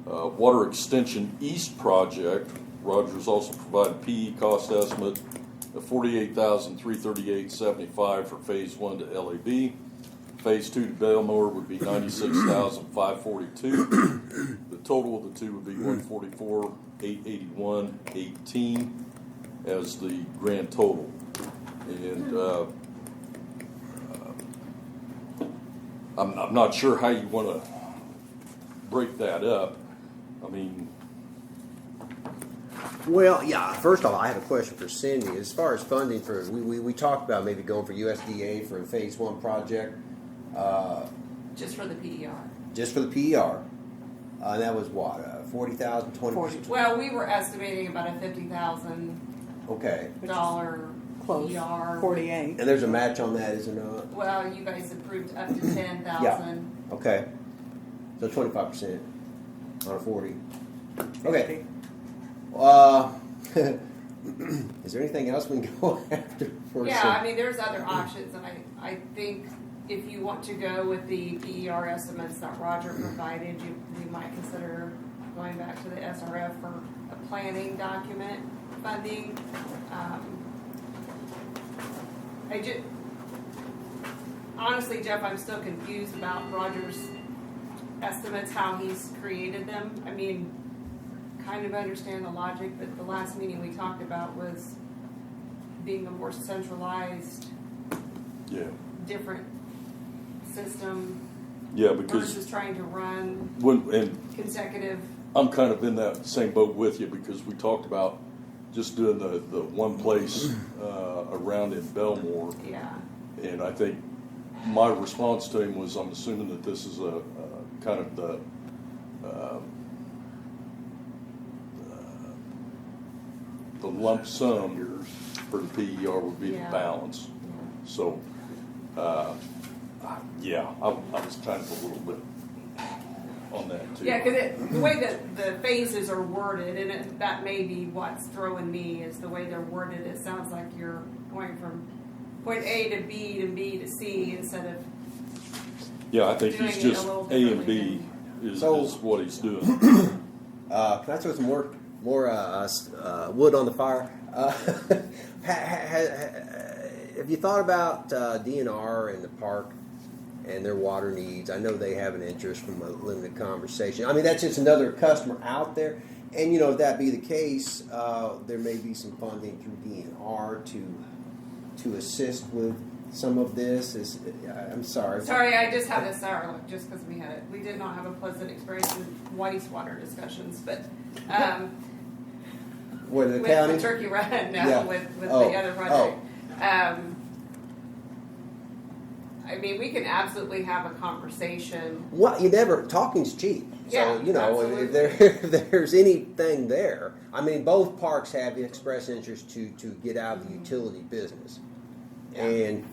Water Extension East project, Roger's also provided PE cost estimate of $48,338.75 for Phase 1 to LAB. Phase 2 to Belmore would be $96,542. The total of the two would be $144,881.18 as the grand total. And I'm not sure how you want to break that up. I mean, Well, yeah. First off, I have a question for Cindy. As far as funding for, we talked about maybe going for USDA for a Phase 1 project, Just for the PER. just for the PER. And that was what, 40,000, 20%? Well, we were estimating about a $50,000 Okay. Close, PER. 48. And there's a match on that, is there not? Well, you guys approved up to 10,000. Okay. So 25% on a 40. Okay. Is there anything else we can go after? For Yeah, some- I mean, there's other options, and I think if you want to go with the PER estimates that Roger provided, we might consider going back to the SRF for a planning document funding. Honestly, Jeff, I'm still confused about Roger's estimates, how he's created them. I mean, kind of understand the logic, but the last meeting we talked about was being a more centralized, Yeah, different system yeah, because versus trying to run and consecutive. I'm kind of in that same boat with you because we talked about just doing the one place around in Belmore, Yeah. and I think my response to him was, I'm assuming that this is a kind of the lump sum for the PER would be Yeah. the balance. So, yeah, I was kind of a little bit on that too. Yeah, because the way that the phases are worded, and that may be what's throwing me, is the way they're worded. It sounds like you're going from point A to B to B to C instead of. Yeah, I think he's doing it a just little A and differently B is So- what he's doing. Can I throw some more wood on the fire? Have you thought about DNR and the park and their water needs? I know they have an interest from a limited conversation. I mean, that's just another customer out there. And, if that be the case, there may be some funding through DNR to assist with some of this. I'm sorry. Sorry, I just had a sour look just because we did not have a pleasant experience in wastewater discussions, but With the with county? the Turkey Run, no, Yeah. with Oh, the other project. I mean, we can absolutely have a conversation. Well, talking's cheap. Yeah, So, absolutely. if there's anything there, I mean, both parks have the express interest to get out of the utility business. Yeah. And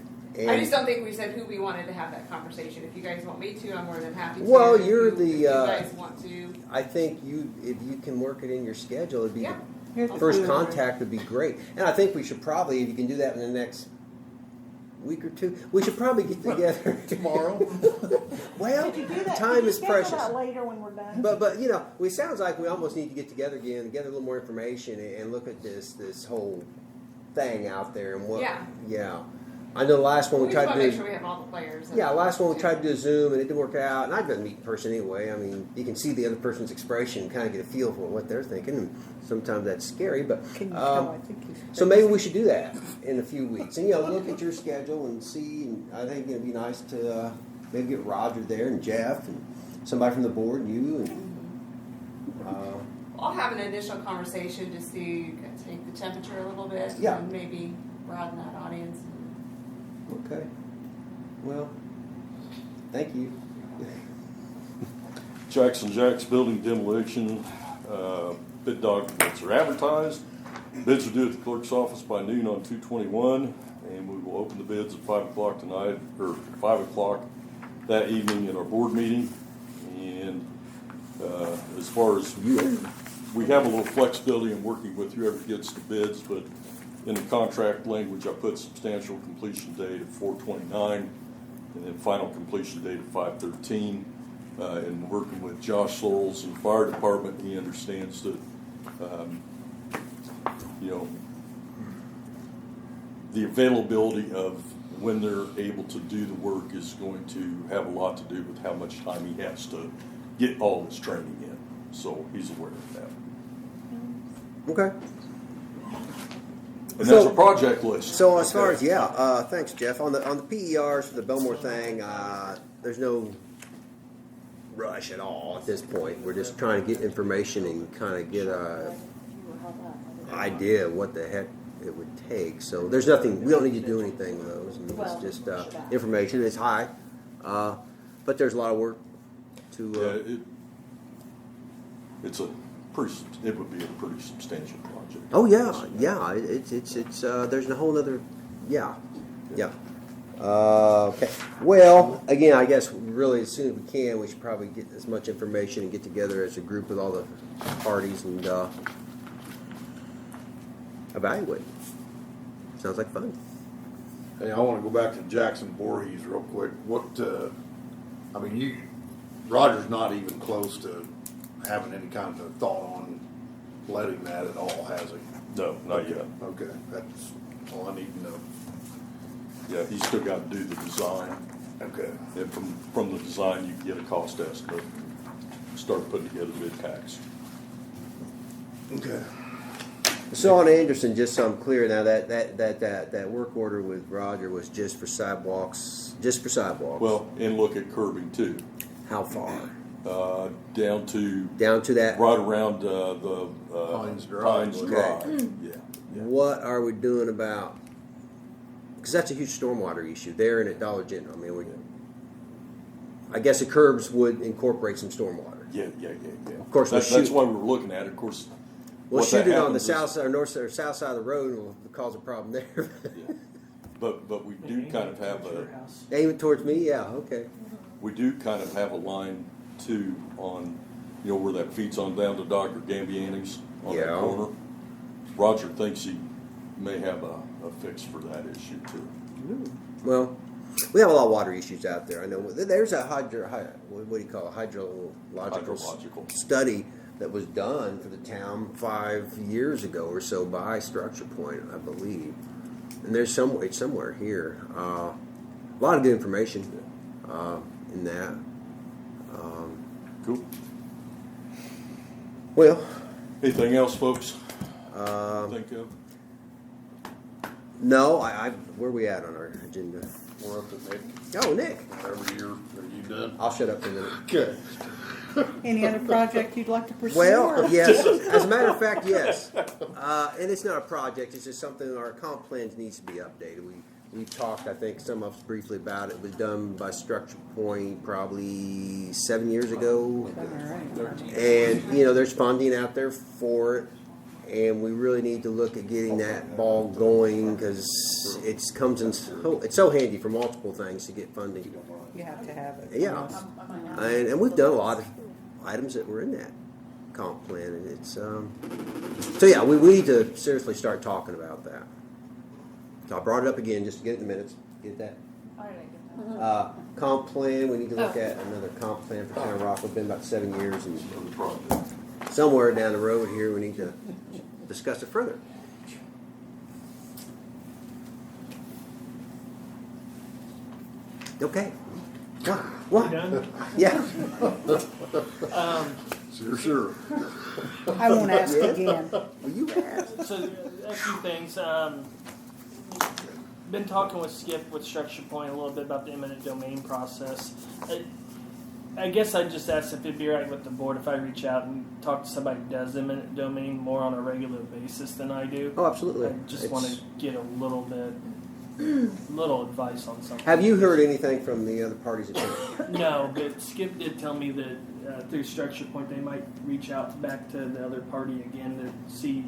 I just don't think we said who we wanted to have that conversation. If you guys want me to, I'm more than happy to. Well, If you're if the, you guys want to. I think if you can work it in your schedule, it'd be Yeah. Here's the the first food. contact would be great. And I think we should probably, if you can do that in the next week or two, we should probably get together Tomorrow? Well, Could you do that? time Could you is schedule precious. that later when we're done? But it sounds like we almost need to get together again and get a little more information and look at this whole thing out there and what. Yeah. I know the last one we We just tried want to to make do. sure we have all the players. Yeah, last one we tried to do a Zoom and it didn't work out. And I've got to meet in person anyway. I mean, you can see the other person's expression and kind of get a feel for what they're thinking. And sometimes that's scary, but Can you tell? I think he's so maybe we should do that in a few weeks. And look at your schedule and see. And I think it'd be nice to maybe get Roger there and Jeff and somebody from the board and you and. I'll have an initial conversation just to take the temperature a little bit. Yeah. And maybe broaden that audience. Okay. Well, thank you. Jackson Jack's building demolition, bid documents are advertised. Bids are due at the clerk's office by noon on 2/21, and we will open the bids at 5 o'clock tonight, or 5 o'clock that evening in our board meeting. And as far as we have a little flexibility in working with whoever gets the bids, but in the contract language, I put substantial completion date of 4/29, and then final completion date of 5/13. And working with Josh Sorrells in the fire department, he understands that, the availability of when they're able to do the work is going to have a lot to do with how much time he has to get all his training in. So he's aware of that. Okay. And that's a project list. So as far as thanks Jeff. On the PERs for the Belmore thing, there's no rush at all at this point. We're just trying to get information and kind of get a idea of what the heck it would take. So there's nothing. We don't need to do anything with those. I mean, it's just information. It's high, but there's a lot of work to. It would be a pretty substantial project. Oh yeah. It's there's a whole other yeah. Okay. Well, again, I guess really as soon as we can, we should probably get as much information and get together as a group with all the parties and evaluate. Sounds like fun. Hey, I want to go back to Jackson Voorhees real quick. Roger's not even close to having any kind of thought on letting that at all, has he? No, not yet. Okay, that's all I need to know. Yeah, he's still got to do the design. Okay. And from the design, you can get a cost estimate, start putting together bid packs. Okay. So on Anderson, just so I'm clear now, that work order with Roger was just for sidewalks, Well, and look at curbing too. How far? Down to Down to that? right around the Pines Drive. Pines Okay. Drive. Yeah. What are we doing about, because that's a huge stormwater issue there and at Dollar General. I mean, I guess the curbs would incorporate some stormwater. Yeah. Of course, we'll that's shoot- why we're looking at it. Of course, We'll what that shoot it on the happens is- south side, or north side, or south side of the road, and we'll cause a problem there. Yeah. But we do kind of have Your a house. Aim it towards me, yeah, okay. a line too on, where that feeds on down to Dr. Gambiani's on that Yeah. corner. Roger thinks he may have a fix for that issue too. Well, we have a lot of water issues out there. I know there's a what do you call it, hydrological study that was done for the town 5 years ago or so by Structure Point, I believe. And there's it's somewhere here. A lot of good information in that. Cool. Well, Anything else, folks? um, Think of? no, where are we at on our agenda? We're up to Nick. Oh, Nick. Every year, are you done? I'll shut up for a minute. Okay. Any other project you'd like to pursue? Well, yes. As a matter of fact, yes. And it's not a project. It's just something. Our comp plans needs to be updated. We talked, I think, some of us briefly about it. It was done by Structure Point probably 7 years ago. And there's funding out there for it, and we really need to look at getting that ball going because it's so handy for multiple things to get funding. You have to have it. Yeah, and we've done a lot of items that were in that comp plan, and it's so yeah, we need to seriously start talking about that. So I brought it up again just to get it in the minutes. Get that? I didn't get that. Comp plan. We need to look at another comp plan for Town of Rockville. It's been about 7 years, and somewhere down the road here, we need to discuss it further. Okay. What? You done? Yeah. Sure. I won't ask again. Well, you asked. So a few things. Been talking with Skip with Structure Point a little bit about the eminent domain process. I guess I just asked if it'd be right with the board if I reach out and talk to somebody who does eminent domain more on a regular basis than I do. Oh, absolutely. I just want to get a little advice on something. Have you heard anything from the other parties? No, but Skip did tell me that through Structure Point they might reach out back to the other party again to see,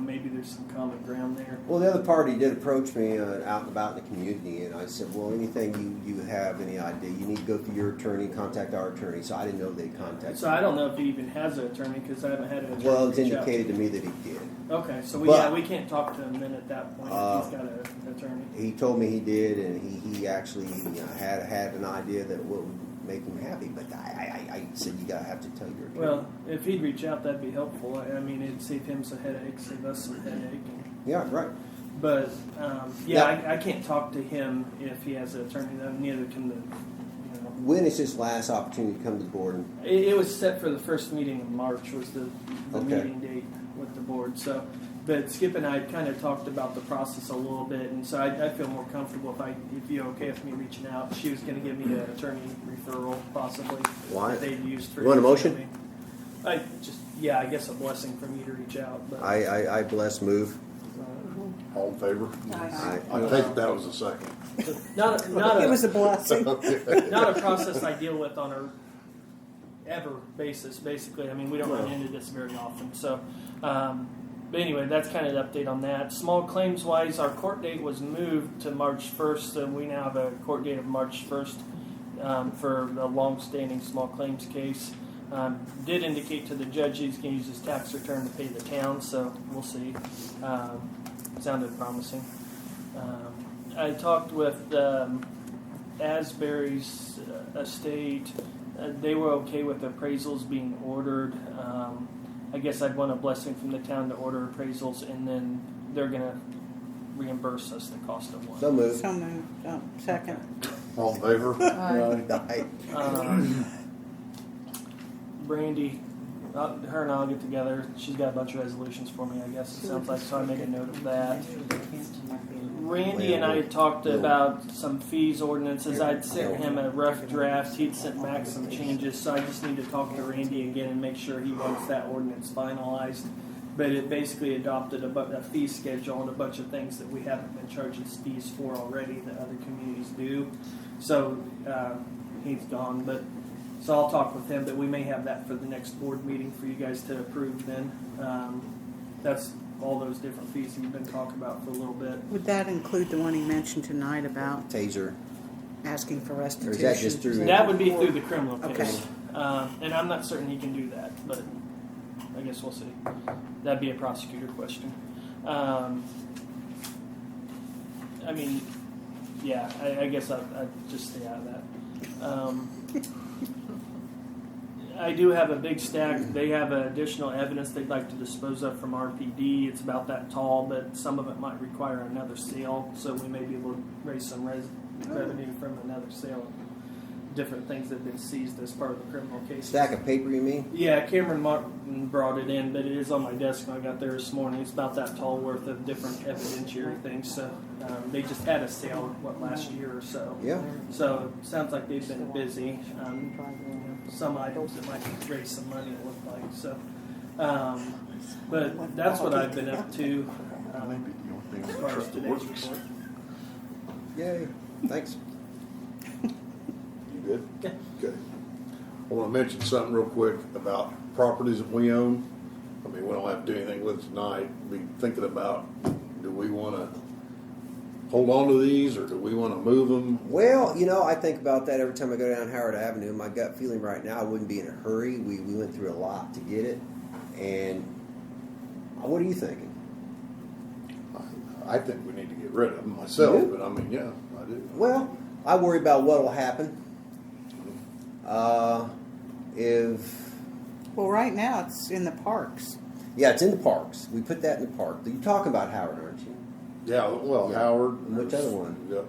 maybe there's some common ground there. Well, the other party did approach me out and about in the community, and I said, well, anything you have, any idea, you need to go through your attorney, contact our attorney. So I didn't know they contacted. So I don't know if he even has an attorney because I haven't had an attorney. Well, it's reach out indicated to me that he did. Okay, so But- we can't talk to him then at that point if he's got an attorney. He told me he did, and he actually had an idea that what would make him happy. But I said you gotta have to tell your attorney. Well, if he'd reach out, that'd be helpful. I mean, it'd save him some headache, save us some headache. Yeah, right. But I can't talk to him if he has an attorney. Neither can the. When is his last opportunity to come to the board? It was set for the first meeting in March was the Okay. meeting date with the board. So, but Skip and I kind of talked about the process a little bit, and so I feel more comfortable if you're okay with me reaching out. She was going to give me an attorney referral possibly. Why? That they'd used for. You want a years. motion? I guess a blessing for me to reach out. But I bless move. All in favor? Aye. I take that was a second. not It was a blessing. not a process I deal with on a ever basis. Basically, I mean we don't run into this very often. So, but anyway, that's kind of the update on that. Small claims wise, our court date was moved to March 1st, so we now have a court date of March 1st for a long-standing small claims case. Did indicate to the judge he's going to use his tax return to pay the town, so we'll see. Sounded promising. I talked with Asbury's estate. They were okay with appraisals being ordered. I guess I'd want a blessing from the town to order appraisals, and then they're going to reimburse us the cost of one. So moved. So moved. Oh, second. All in favor? Aye. Brandy, Her and I'll get together. She's got a bunch of resolutions for me, I guess it sounds like, so I made a note of that. Randy and I talked about some fees ordinances. I'd sent him a rough draft. He'd sent back some changes, so I just need to talk to Randy again and make sure he wants that ordinance finalized. But it basically adopted a fee schedule and a bunch of things that we haven't been charging fees for already that other communities do. So he's gone, but so I'll talk with him. But we may have that for the next board meeting for you guys to approve. Then that's all those different fees that you've been talking about for a little bit. Would that include the one he mentioned tonight about Taser. asking for Or restitution? is that just through? That would be through the criminal case, Okay. and I'm not certain he can do that, but I guess we'll see. That'd be a prosecutor question. I mean, yeah, I guess I'd just stay out of that. I do have a big stack. They have additional evidence they'd like to dispose of from RPD. It's about that tall, but some of it might require another sale, so we may be able to raise some revenue from another sale. Different things that have been seized as part of the criminal case. Stack of paper, you mean? Yeah, Cameron Martin brought it in, but it is on my desk when I got there this morning. It's about that tall worth of different evidentiary things. So they just had a sale, last year or so. Yeah. So it sounds like they've been busy. Some items that might raise some money, it looked like. So, but that's what I've been up to as far as today's report. Yay. Thanks. You good? Yeah. Okay. I want to mention something real quick about properties that we own. I mean, we don't have to do anything with it tonight. Be thinking about, do we want to hold on to these or do we want to move them? Well, I think about that every time I go down Howard Avenue. My gut feeling right now, I wouldn't be in a hurry. We went through a lot to get it. And what are you thinking? I think we need to get rid of them myself, You do? but I mean, yeah, I do. Well, I worry about what will happen. If Well, right now it's in the parks. yeah, it's in the parks. We put that in the park. You're talking about Howard, aren't you? Yeah, well, Yeah. Howard. And which other one? Yeah,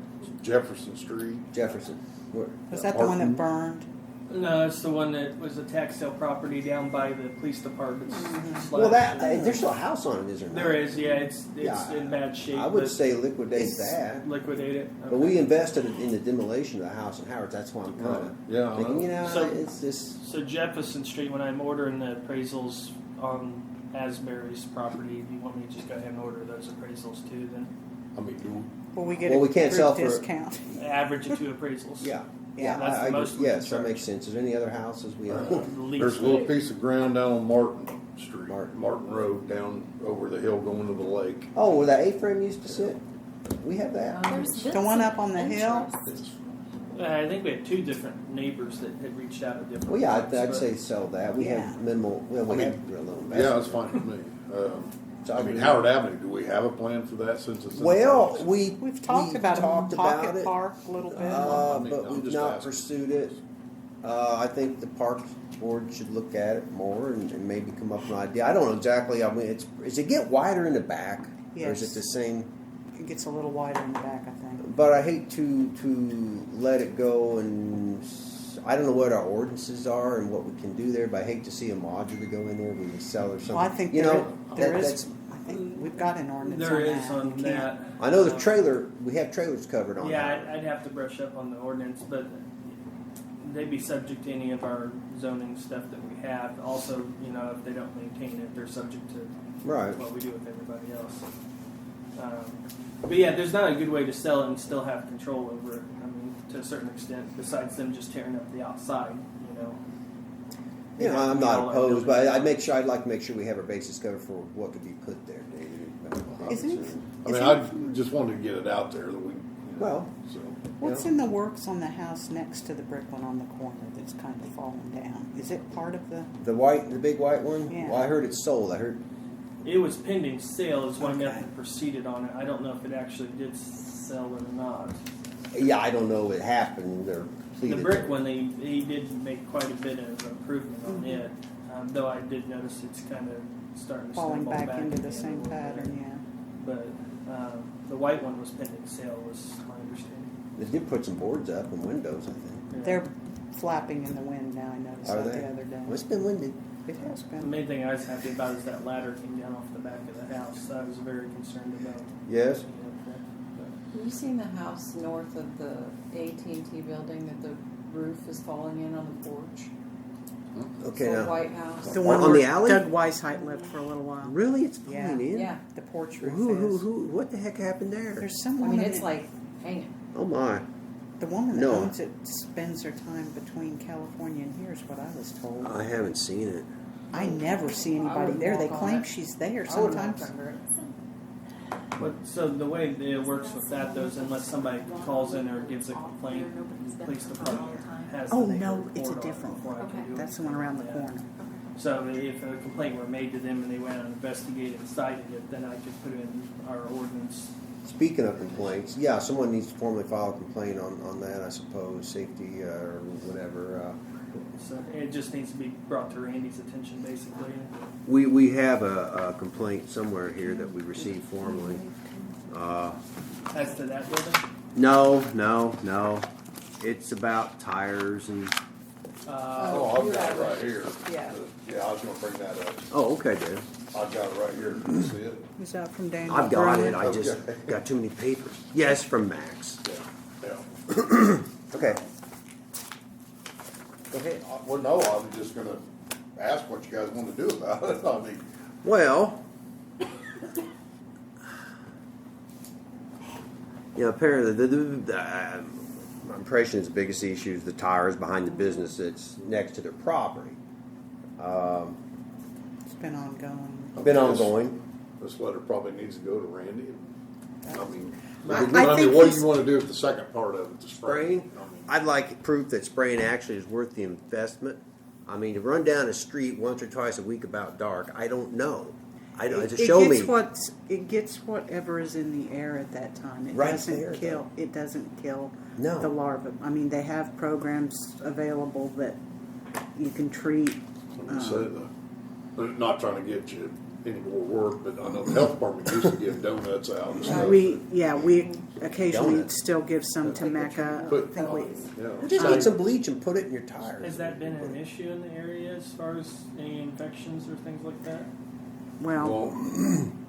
Jefferson Street. Jefferson. Where? Was that the one that burned? No, it's the one that was a tax sale property down by the police department's. Well, there's still a house on it, is there not? There is, yeah. It's Yeah, in bad shape. I would but say liquidate that. liquidate it. But we invested in the demolition of the house in Howard. That's why I'm kind of Yeah, I thinking, know. So- it's just So Jefferson Street, when I'm ordering the appraisals on Asbury's property, do you want me to just go ahead and order those appraisals too? Then I mean, Well, we get Well, a we can't group sell for- discount. average of 2 appraisals. yeah. Yeah, that's the most we can yes, that charge. makes sense. Is there any other houses we own? The least there's a little rate. piece of ground down on Martin Street, Martin. Martin Road, down over the hill going to the lake. Oh, where that A-frame used to sit? We have that. There's been The one some up on the hill? interest. It's, I think we had 2 different neighbors that had reached out at different Well, yeah, times, I'd but- say sell that. We Yeah. have minimal. Well, we I mean, have real little yeah, investment. that's fine with me. So I mean, Howard Avenue, do we have a plan for that since it's in the Well, parks? We've talked about it talked in about Pocket it, Park a little bit. I mean, but I'm we've just not asking. pursued it. I think the Parks Board should look at it more and maybe come up with an idea. I don't know exactly. I mean, does it get wider in the back, or is Yes. it the same? It gets a little wider in the back, I think. But I hate to let it go, and I don't know what our ordinances are and what we can do there. But I hate to see a modular go in there when we sell or something. Well, I think you there know is. I think we've got an ordinance There on is that. on You can't- that. I know the trailer. We have trailers covered on. Yeah, that. I'd have to brush up on the ordinance, but they'd be subject to any of our zoning stuff that we have. Also, if they don't maintain it, they're subject to Right. what we do with everybody else. But yeah, there's not a good way to sell it and still have control over it. I mean, to a certain extent, besides them just tearing up the outside, You know, They'd have to I'm meet not all our opposed, building but I'd like to make sure we have our bases covered for what could be put there, David. Isn't it? I mean, I just wanted to get it out there that we. Well, so. What's in the works on the house next to the brick one on the corner that's kind of fallen down? Is it part of the? the big white one. Yeah. Well, I heard it's sold. I heard. it was pending sale is why Okay. nothing proceeded on it. I don't know if it actually did sell or not. Yeah, I don't know if it happened or The completed. brick one, he did make quite a bit of improvement on it, though I did notice it's kind of starting to Falling snowball back into the again a same little bit. pattern, yeah. But the white one was pending sale, was my understanding. They did put some boards up and windows, I think. Yeah. They're flapping in the wind now. I noticed Are that they? the other day. Well, it's been windy. It has The been. main thing I was happy about is that ladder came down off the back of the house. I was very concerned about. Yes. Have you seen the house north of the AT&T building that the roof is falling in on the porch? Okay, It's a now. White House. The one On the where alley? Doug Weishaupt lived for a little while. Really? It's Yeah. falling in? Yeah. The porch roof Who, is. what the heck happened there? There's I someone. mean, it's like hanging. Oh my. the woman that No. owns it spends her time between California and here is what I was told. I haven't seen it. I never see anybody wouldn't there. They walk on claim it. she's there I would walk sometimes. under it. But so the way it works with that though is unless somebody calls in or gives a complaint, police department has Oh to make no, report it's a on it different before I can do That's the anything one around the like that. corner. So if a complaint were made to them and they went out and investigated and cited it, then I could put it in our ordinance. Speaking of complaints, yeah, someone needs to formally file a complaint on that, I suppose, safety or whatever. So it just needs to be brought to Randy's attention basically. We have a complaint somewhere here that we received formally. As to that building, No. It's about tires and. Oh, I've got it right here. Yeah. Yeah, I was gonna bring that up. Oh, okay, Dan. I've got it right here. Can you see it? Is that from Daniel? I've got Brewer? it. I just Okay. got too many papers. Yes, from Max. Yeah. Okay. Go ahead. Well, no, I was just gonna ask what you guys want to do about it. I mean, Well, apparently my impression is the biggest issue is the tires behind the business that's next to their property. It's been ongoing. Been ongoing. this letter probably needs to go to Randy. I mean, I what think do he's- you want to do with the second part of it, the spraying? Spraying? I'd like proof that spraying actually is worth the investment. I mean, to run down a street once or twice a week about dark, I don't know. I don't. Just show me. It gets whatever is in the air at that time. It Right doesn't there, kill. It doesn't kill No. the larva. I mean, they have programs available that you can treat. Let me say they're not trying to get you any more work, but I know the health department used to give donuts out and stuff. We occasionally Donuts. still give some to Mecca. I Put- think we. Yeah. Just get some bleach and put it in your tires. has that been an issue in the area as far as any infections or things like that? Well,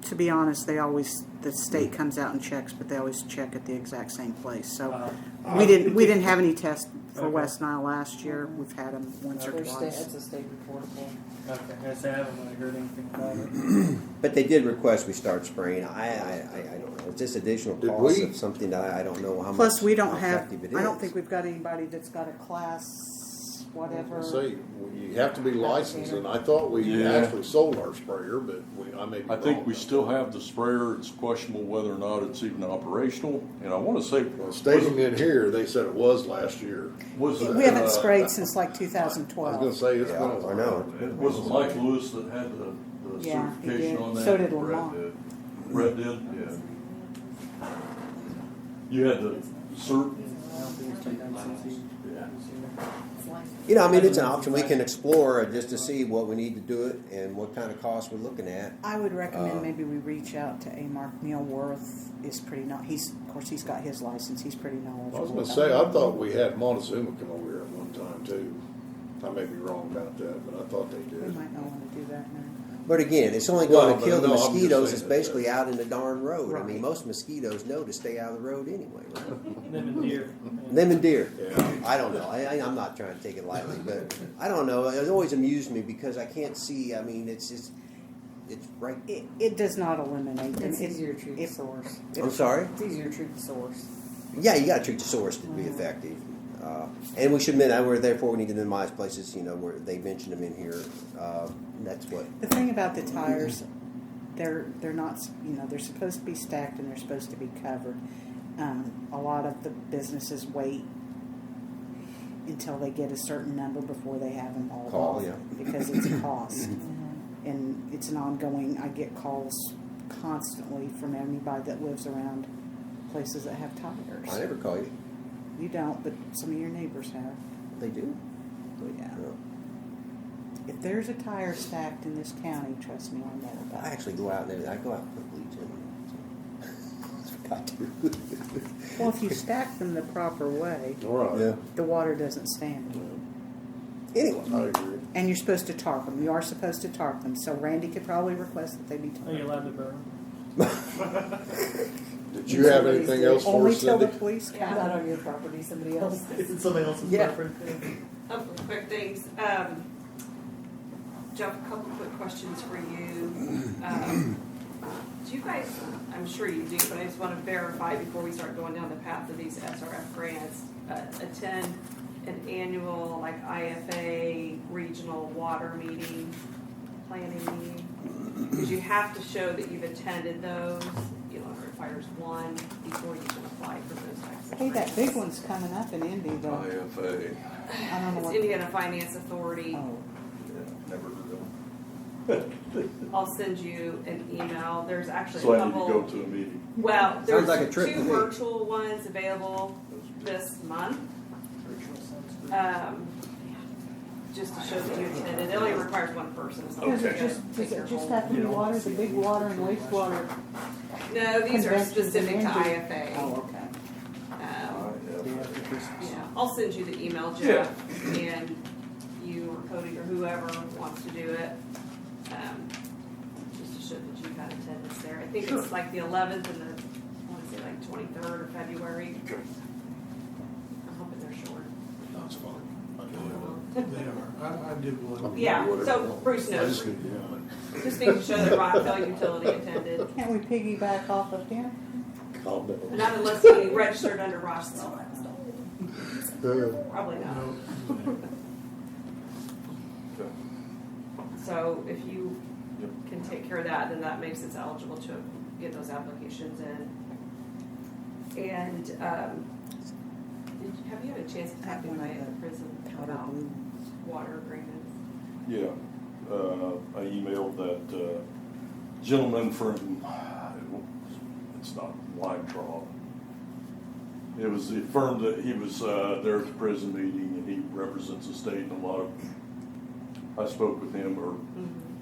to be honest, the state comes out and checks, but they always check at the exact same place. So we didn't have any tests for Okay. West Nile last year. We've had them once or It's twice. a state reportable. Okay, I say I haven't really heard anything about it. But they did request we start spraying. I don't know. It's just additional Did cost we- of something that I don't know how Plus, much. we don't how have. effective it I don't is. think we've got anybody that's got a class, whatever. Say, you have to be licensed, and I thought we Yeah. actually sold our sprayer, but I may be I think wrong we about still that. have the sprayer. It's questionable whether or not it's even operational. And I want to say, Well, stating in here, they said it was last year. was it, We haven't sprayed since like I was 2012. gonna say, it's been a Yeah, I while. know. was it Mike Lewis that had the Yeah, he certification did. on that? So did Brett Lamont. did. Brett did? Yeah. You had the cert? I don't think it's been done since he was here. You know, I mean, it's an option we can explore just to see what we need to do it and what kind of costs we're looking at. I would recommend maybe we reach out to Mark Neil Worth. Is pretty not. He's of course he's got his license. He's pretty knowledgeable. I was gonna about say, it. I thought we had Montezuma come over here at one time too. I may be wrong about that, but I thought they We did. might not want to do that now. But again, it's only Well, going to but kill the no, I'm just mosquitoes. saying It's that, basically out in the darn road. I mean, Right. most mosquitoes know to stay out of the road anyway, right? Them and deer. Them and deer. Yeah. I don't know. I'm not trying to take it lightly, but I don't know. It always amused me because I can't see. I mean, it's right. It does not eliminate them. It's easier to treat the source. I'm sorry. It's easier to treat the source. Yeah, you got to treat the source to be effective. And we should admit, therefore, we need to minimize places, where they mentioned them in here. That's what. The thing about the tires, they're not. They're supposed to be stacked and they're supposed to be covered. A lot of the businesses wait until they get a certain number before they have them all Call, off yeah. because it's a cost. And it's an ongoing. I get calls constantly from anybody that lives around places that have tires. I never call you. You don't, but some of your neighbors have. They do. Well, yeah. If there's a tire stacked in this county, trust me, I know about I it. actually go out there. I go out and put bleach in. I do. Well, if you stack them the proper way, All right. Yeah. the water doesn't stand. Anyway, I agree. And you're supposed to tarp them. You are supposed to tarp them. So Randy could probably request that they be Are you tarped. allowed to burn? Did you have anything else for Only us, till the Cindy? police come. Yeah. Not on your property, somebody else. It's somebody else's Yeah. property. Couple of quick things. Jeff, a couple quick questions for you. Do you guys, I'm sure you do, but I just want to verify before we start going down the path of these SRF grants, attend an annual like IFA regional water meeting, planning meeting? Because you have to show that you've attended those. You know, it requires one before you can apply for those types of Hey, that grants. big one's coming up in Indy, though. IFA. I don't know It's what. Indiana Finance Authority. Oh. Yeah, never heard of I'll send you an email. There's actually So a I need to couple. go to a meeting. Well, there's like a trip to two me. virtual ones available this month. Just to show that you attended. It only requires one person. So Does I'm it gonna just, take does your it just whole- have to be water, the big water and wastewater? No, these are conventions specific in to Indy? IFA. Oh, okay. Yeah, I'll send you the email, Jeff, and you or Cody or whoever wants to do it. Just to show that you've had attendance there. I think it's like the 11th and the, I want to say like 23rd of February. I'm hoping they're short. That's fine. They are. I did one. Yeah, so Bruce knows. Just need to show that Rockville Utility attended. Can't we piggyback off of him? Calm down. Not unless he registered under Rossville. Probably not. So if you can take care of that, then that makes it eligible to get those applications in. And have you had a chance to talk to anybody at the prison about water agreements? Yeah, I emailed that gentleman from, it's not Weintraub. It was the firm that he was there at the prison meeting, and he represents the state in a lot of, I spoke with him or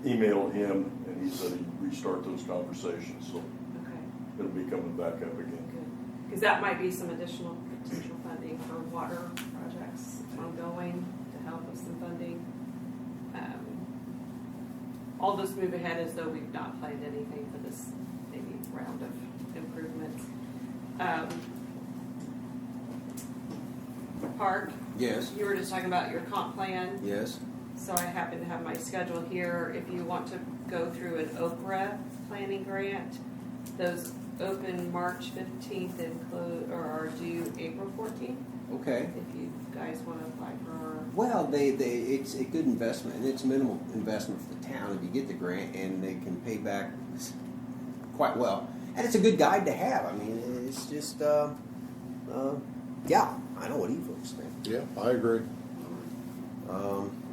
emailed him, and he said he'd restart those conversations, so Okay, it'll be coming back up again. good. Because that might be some additional potential funding for water projects ongoing to help with some funding. All this move ahead as though we've not planned anything for this maybe round of improvements. Park, yes, you were just talking about your comp plan. yes. So I happen to have my schedule here. If you want to go through an Okra planning grant, those open March 15th and close, or are due April 14th. Okay. If you guys want to apply for. Well, it's a good investment, and it's minimal investment for the town if you get the grant, and they can pay back quite well. And it's a good guide to have. I mean, it's just, yeah, I know what he folks think. Yeah, I agree.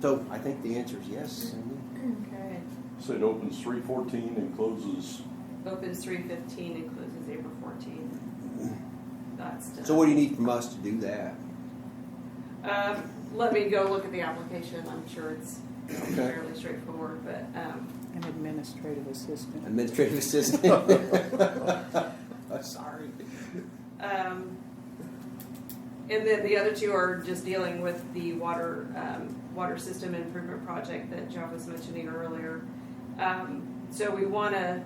So I think the answer is yes. Cindy. Okay. So it opens 3/14 and closes, Opens 3/15 and closes April 14th. That's done. So what do you need from us to do that? Let me go look at the application. I'm sure it's fairly straightforward, but An administrative assistant. Administrative assistant. Sorry. and then the other two are just dealing with the water system improvement project that Jeff was mentioning earlier. So we want to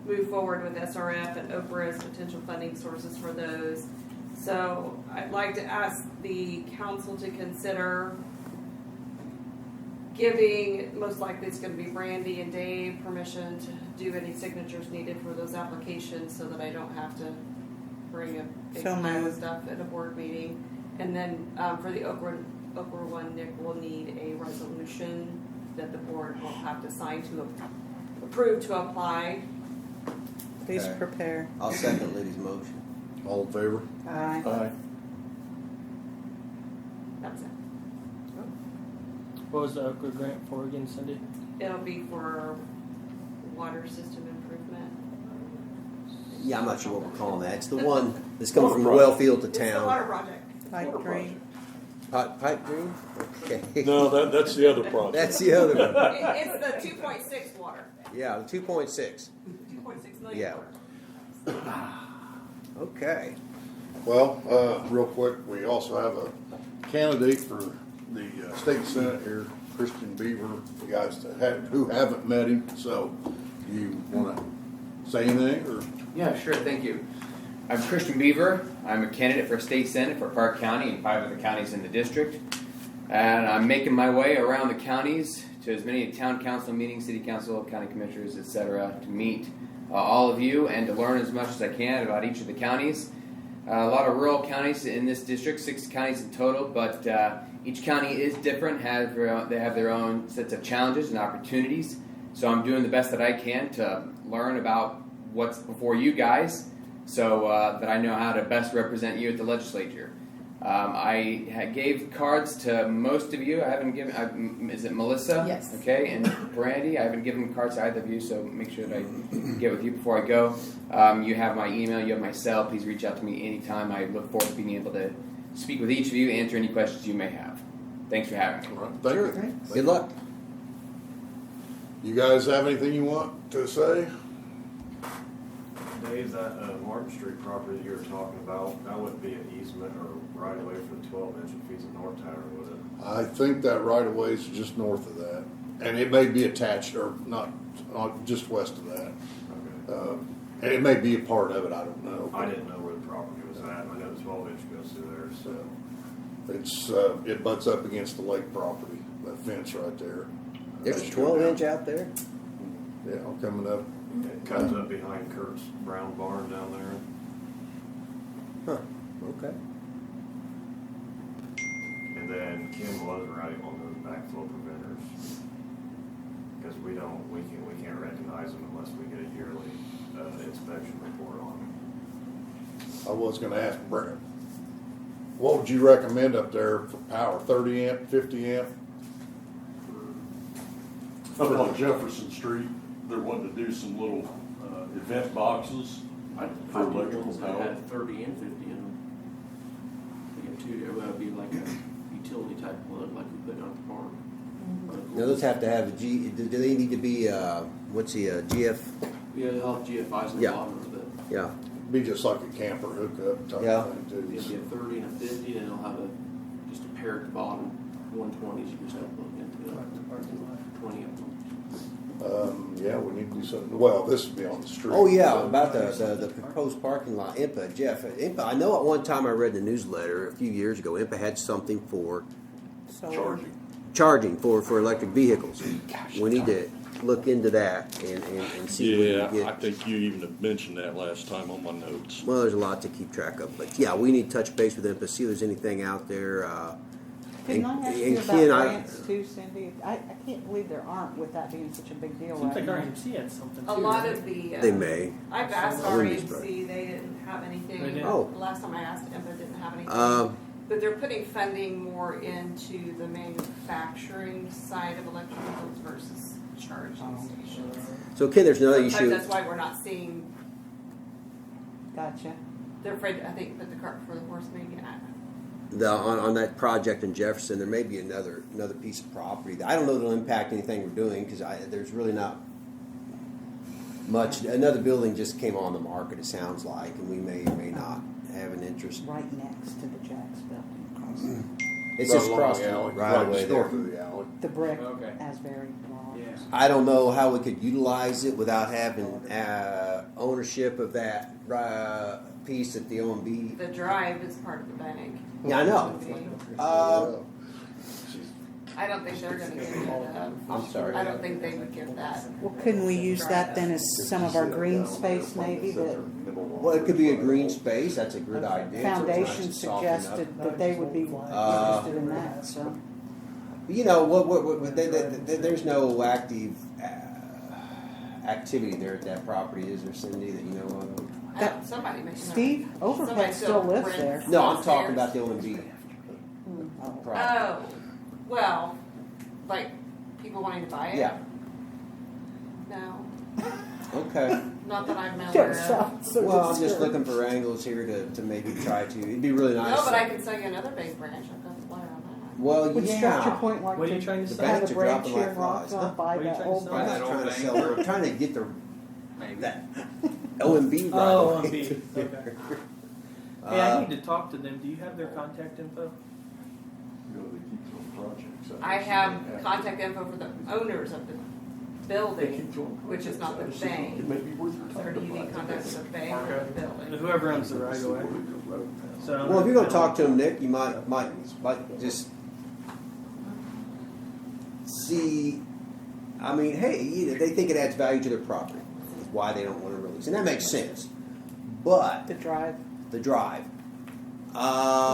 move forward with SRF and Okra as potential funding sources for those. So I'd like to ask the council to consider giving, most likely it's going to be Brandy and Dave, permission to do any signatures needed for those applications so that I don't have to bring a big So pile of moved. stuff at a board meeting. And then for the Okra one, Nick will need a resolution that the board will have to sign to approve to apply. Please Okay. prepare. I'll second Liddy's motion. All in favor? Aye. Aye. That's it. What was the Okra grant for again, Cindy? It'll be for water system improvement. Yeah, I'm not sure what we're calling that. It's the one that's coming from the well field to It's the water town. project. Pipe dream. Pipe dream? Okay. no, that's the other project. That's the other one. It's the 2.6 water. Yeah, the 2.6. 2.6 million Yeah. water. Okay. Well, real quick, we also have a candidate for the state senate here, Christian Beaver, you guys who haven't met him. So, do you want to say anything or? Yeah, sure. Thank you. I'm Christian Beaver. I'm a candidate for state senate for Park County and 5 other counties in the district. And I'm making my way around the counties to as many town council meetings, city council, county commissioners, etc., to meet all of you and to learn as much as I can about each of the counties. A lot of rural counties in this district, 6 counties in total, but each county is different. They have their own sets of challenges and opportunities. So I'm doing the best that I can to learn about what's before you guys, so that I know how to best represent you at the legislature. I gave cards to most of you. I haven't given. Is it Melissa? Yes. Okay, and Brandy. I haven't given cards to either of you, so make sure that I get with you before I go. You have my email. You have my cell. Please reach out to me anytime. I look forward to being able to speak with each of you, answer any questions you may have. Thanks for having me. All right, thank you. Thanks. Good luck. You guys have anything you want to say? Dave, that Martin Street property you were talking about, that wouldn't be an easement or right away for the 12-inch feet of North Tower, would it? I think that right of way is just north of that, and it may be attached or not just west of that. Okay. And it may be a part of it. I don't know. I didn't know where the property was at. I know the 12-inch goes through there, so. It butts up against the lake property. That fence right there. There's a 12-inch out there. Yeah, coming up. It comes up behind Kurt's brown barn down there. Huh. Okay. And then Kim was right on those backflow preventers. Because we can't recognize them unless we get a yearly inspection report on them. I was going to ask Brent, what would you recommend up there for power? 30 amp, 50 amp? Up on Jefferson Street, they're wanting to do some little event boxes for electrical power. Had 30 and 50 in them. We have two. It would be like a utility type one, like we put on the farm. Now those have to have a G. Do they need to be what's the GF? Yeah, they'll have GFIs in the Yeah. bottom of it. Yeah. Be just like a camper hookup type Yeah. thing too. It'll be a 30 and a 50, and it'll have just a pair at the bottom. 120s you just have to plug into it. 20 of them. Yeah, we need to do something. Well, this would be on the street. Oh yeah, about the proposed parking lot. IMPA, Jeff. IMPA. I know at one time I read the newsletter a few years ago. IMPA had something for charging for electric vehicles. We need to look into that and see. Yeah, what we get. I think you even had mentioned that last time on my notes. Well, there's a lot to keep track of, but yeah, we need to touch base with IMPA, see if there's anything out there. Can I ask you about grants too, Cindy? I can't believe there aren't, with that being such a big deal Seems right like now. RMC had something too. A lot right? of the. They may. I've asked I wouldn't be RMC, they didn't have anything. They didn't? Oh. The last time I asked IMPA didn't have anything. But they're putting funding more into the manufacturing side of electric vehicles versus charging stations. So Ken, there's another Sometimes issue. that's why we're not seeing, Gotcha. they're afraid to, I think, put the cart before the horse maybe. On that project in Jefferson, there may be another piece of property. I don't know that it'll impact anything we're doing because there's really not much. Another building just came on the market, it sounds like, and we may or may not have an interest. Right next to the Jack's building. Across It's Right just along across the alley, right away just there. north of the alley. the brick Okay. Asbury Lawn. Yeah. I don't know how we could utilize it without having ownership of that piece at the OMB. The drive is part of the bank. Yeah, I know. I don't think they're gonna give that. I'm sorry. I don't think they would give that. Well, couldn't we use that then as some of our green space maybe that Well, it could be a green space. That's a good idea. Foundation It's nice and soften up. suggested that they would be interested in that, so. You know, there's no active activity there at that property, is there, Cindy, that you know of? Somebody mentioned that. Steve Overhead still lives rents there. No, I'm upstairs. talking about the OMB. Oh, well, like people wanting to buy it? Yeah. No, Okay. not that I'm aware Don't of. sound so Well, I'm just disturbed. looking for angles here to maybe try to. It'd be really nice. No, but I can sell you another big branch. I've got the flyer on that. Well, Would yeah. Structure Point like What are you to trying to The say? have banks a are branch dropping here like in flies. Rockville, Huh? buy What are you that trying to old say? We're not branch? trying to Bank. sell. We're trying to get the Maybe. that OMB right. Oh, away. OMB. Okay. Hey, I need to talk to them. Do you have their contact info? they keep doing projects. I have contact info for the owners of the They building, keep doing which is not the projects. I just think bank. It may be worth your So time do to you buy need it. contact with the bank or the building? Whoever owns the right of way. So Well, if you're going to talk to them, Nick, you might just see. I mean, hey, they think it adds value to their property. Is why they don't want to release, and that makes sense. But The drive. the drive.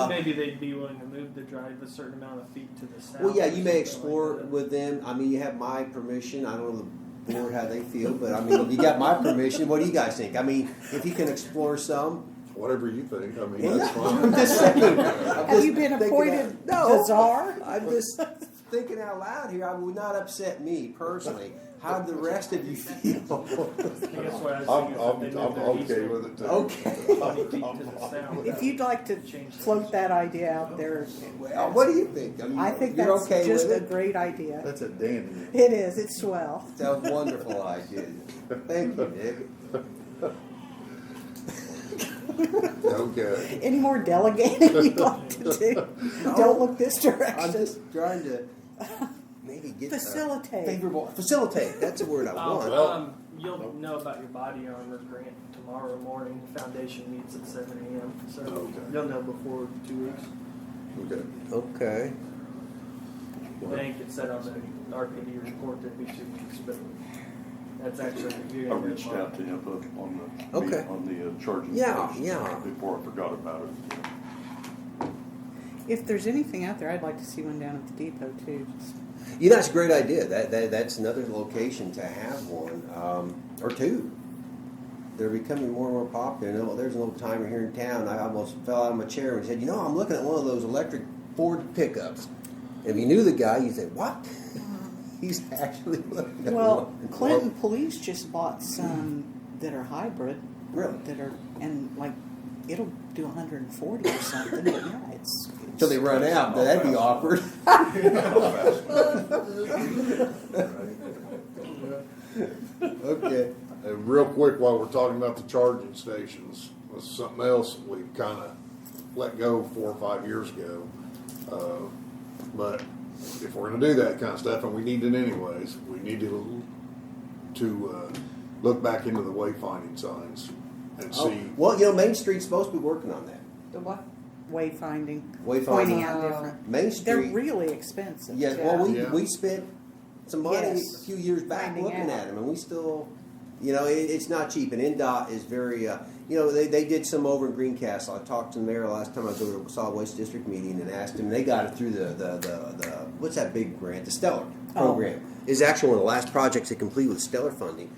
maybe they'd be willing to move the drive a certain amount of feet to the south. Well, yeah, or you may something explore like that. with them. I mean, you have my permission. I don't know the board how they feel, but I mean, you got my permission. What do you guys think? I mean, if you can explore some. Whatever you think, I mean, Yeah, that's I'm fine. just saying. Have you been appointed the czar? I'm just thinking out loud here. I would not upset me personally. How do the rest of you feel? I guess what I was I'm thinking is if they moved their okay easement with it too. Okay. 20 feet to the south. If you'd like to float that idea out there, Well, what do you think? I mean, I think you're that's okay just with a it? great idea. That's a dandy. It is. It's swell. Sounds wonderful idea. Thank you, Nick. Okay. Any more delegating you'd like to do? Don't look this I'm direction. just trying to maybe get Facilitate. favorable. Facilitate. That's a word I want. You'll know about your body armor grant tomorrow morning. Foundation meets at 7 a.m. So you'll know before 2 weeks. Okay. Okay. The bank had said on the RPD report there'd be 2 weeks, but that's actually you're I gonna reached get out to him on the Okay. on the charging Yeah, station yeah. before I forgot about it. If there's anything out there, I'd like to see one down at the depot too. You know, it's a great idea. That's another location to have one or two. They're becoming more and more popular. You know, there's an old timer here in town. I almost fell out of my chair and said, "You know, I'm looking at one of those electric Ford pickups." If you knew the guy, you'd say, "What?" He's actually looking at Well, one. Clinton Police just bought some that are hybrid. Really? That are and like it'll do 140 or something. But yeah, it's Till they run out. That'd be awkward. Okay. And real quick, while we're talking about the charging stations, this is something else we kind of let go 4 or 5 years ago. But if we're going to do that kind of stuff, and we need it anyways, we need to look back into the wayfinding signs and Oh, see. well, you know, Main Street's supposed to be working on that. the what? Wayfinding. Wayfinding. Pointing out different. Main They're Street. really expensive. Yeah, well, Yeah. we spent some money Yes. a few years back Finding looking out. at them, and we still, you know, it's not cheap. And NDOT is very, you know, they did some over in Greencastle. I talked to the mayor last time I was over to a solid waste district meeting and asked him. They got it through the what's that big grant? The Stellar program is actually one of the last projects they complete with Stellar funding,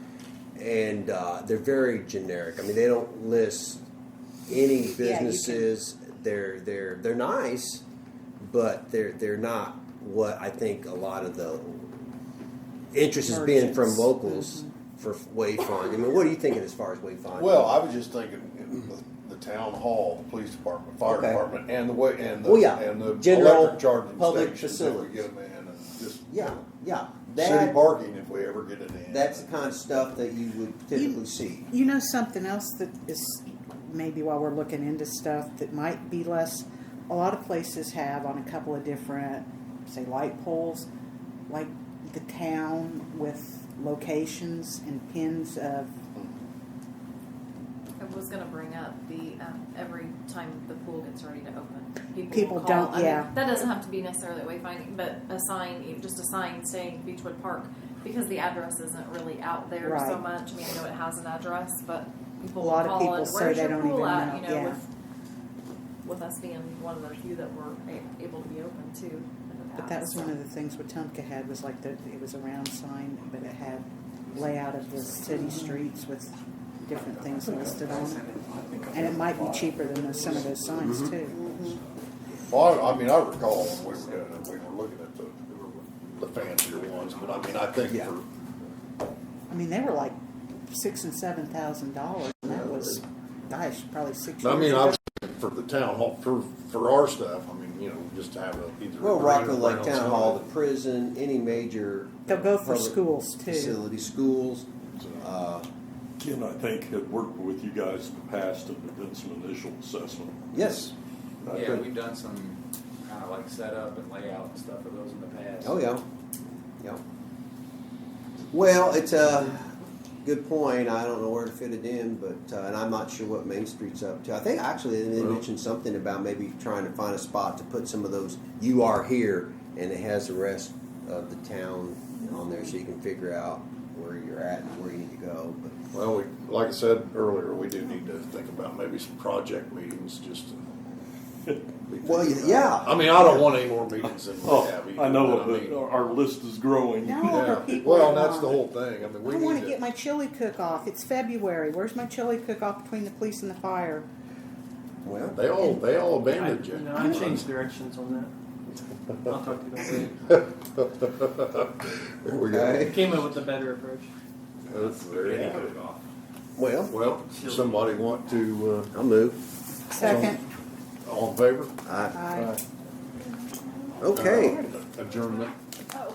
and they're very generic. I mean, they don't list any businesses. They're nice, but they're not what I think a lot of the interest has been from Merchants. locals for wayfinding. I mean, what are you thinking as far as wayfinding? Well, I was just thinking the town hall, the police department, fire Okay. department, and the Well, yeah. and the General electric charging public stations that we facilities. get them in, and just yeah. city That, parking if we ever get it in. that's the kind of stuff that you would typically see. You know something else that is maybe while we're looking into stuff that might be less. A lot of places have on a couple of different, say, light poles, like the town with locations and pins of. I was going to bring up the every time the pool gets ready to open, People will call. don't- I mean, yeah. that doesn't have to be necessarily wayfinding, but a sign, just a sign saying Beechwood Park, because the address isn't really out there so Right. much. I mean, I know it has an address, but people A lot will of call people and say where's they your don't pool even at? know, You know, yeah. with us being one of the few that were able to be open too. In the But that past, was one of the things Wetumpka had was like it was a round sign, but it had layout of the city streets with different things listed on it. And it might be cheaper than some of those signs too. Well, I mean, I recall when we were doing it, we were looking at the fancier ones, but I mean, I think Yeah. for I mean, they were like $6,000 and $7,000, and that was, gosh, probably 6 years I mean, ago. I was thinking for the town hall, for our stuff, I mean, you know, just to have either. Well, a green or Rockville Lake brown Town sign. Hall, the prison, any major. They'll go for public schools too. Facility, schools. Ken, I think, had worked with you guys in the past and done some initial assessment. Yes. I Yeah, think- we've done some kind of like setup and layout and stuff for those in the past. Oh yeah, yeah. Well, it's a good point. I don't know where to fit it in, but and I'm not sure what Main Street's up to. I think actually they mentioned something about maybe trying to find a spot to put some of those "You Are Here," and it has the rest of the town on there, so you can figure out where you're at and where you need to go. But Well, like I said earlier, we do need to think about maybe some project meetings just to. well, yeah. I mean, I don't want any more meetings than we Oh, have. Either, I know, but but our list is growing. No, Yeah. but people Well, are that's not. the whole thing. I mean, we I want need to to get my chili cook-off. It's February. Where's my chili cook-off between the police and the fire? Well, They all abandoned you. I changed directions on that. I'll talk to you about that. There we go. Okay. Came up with a better approach. That's very Yeah. good. Well, Well, somebody want to, I'll move. Second. all in favor? Aye. Okay. Adjournment. Oh.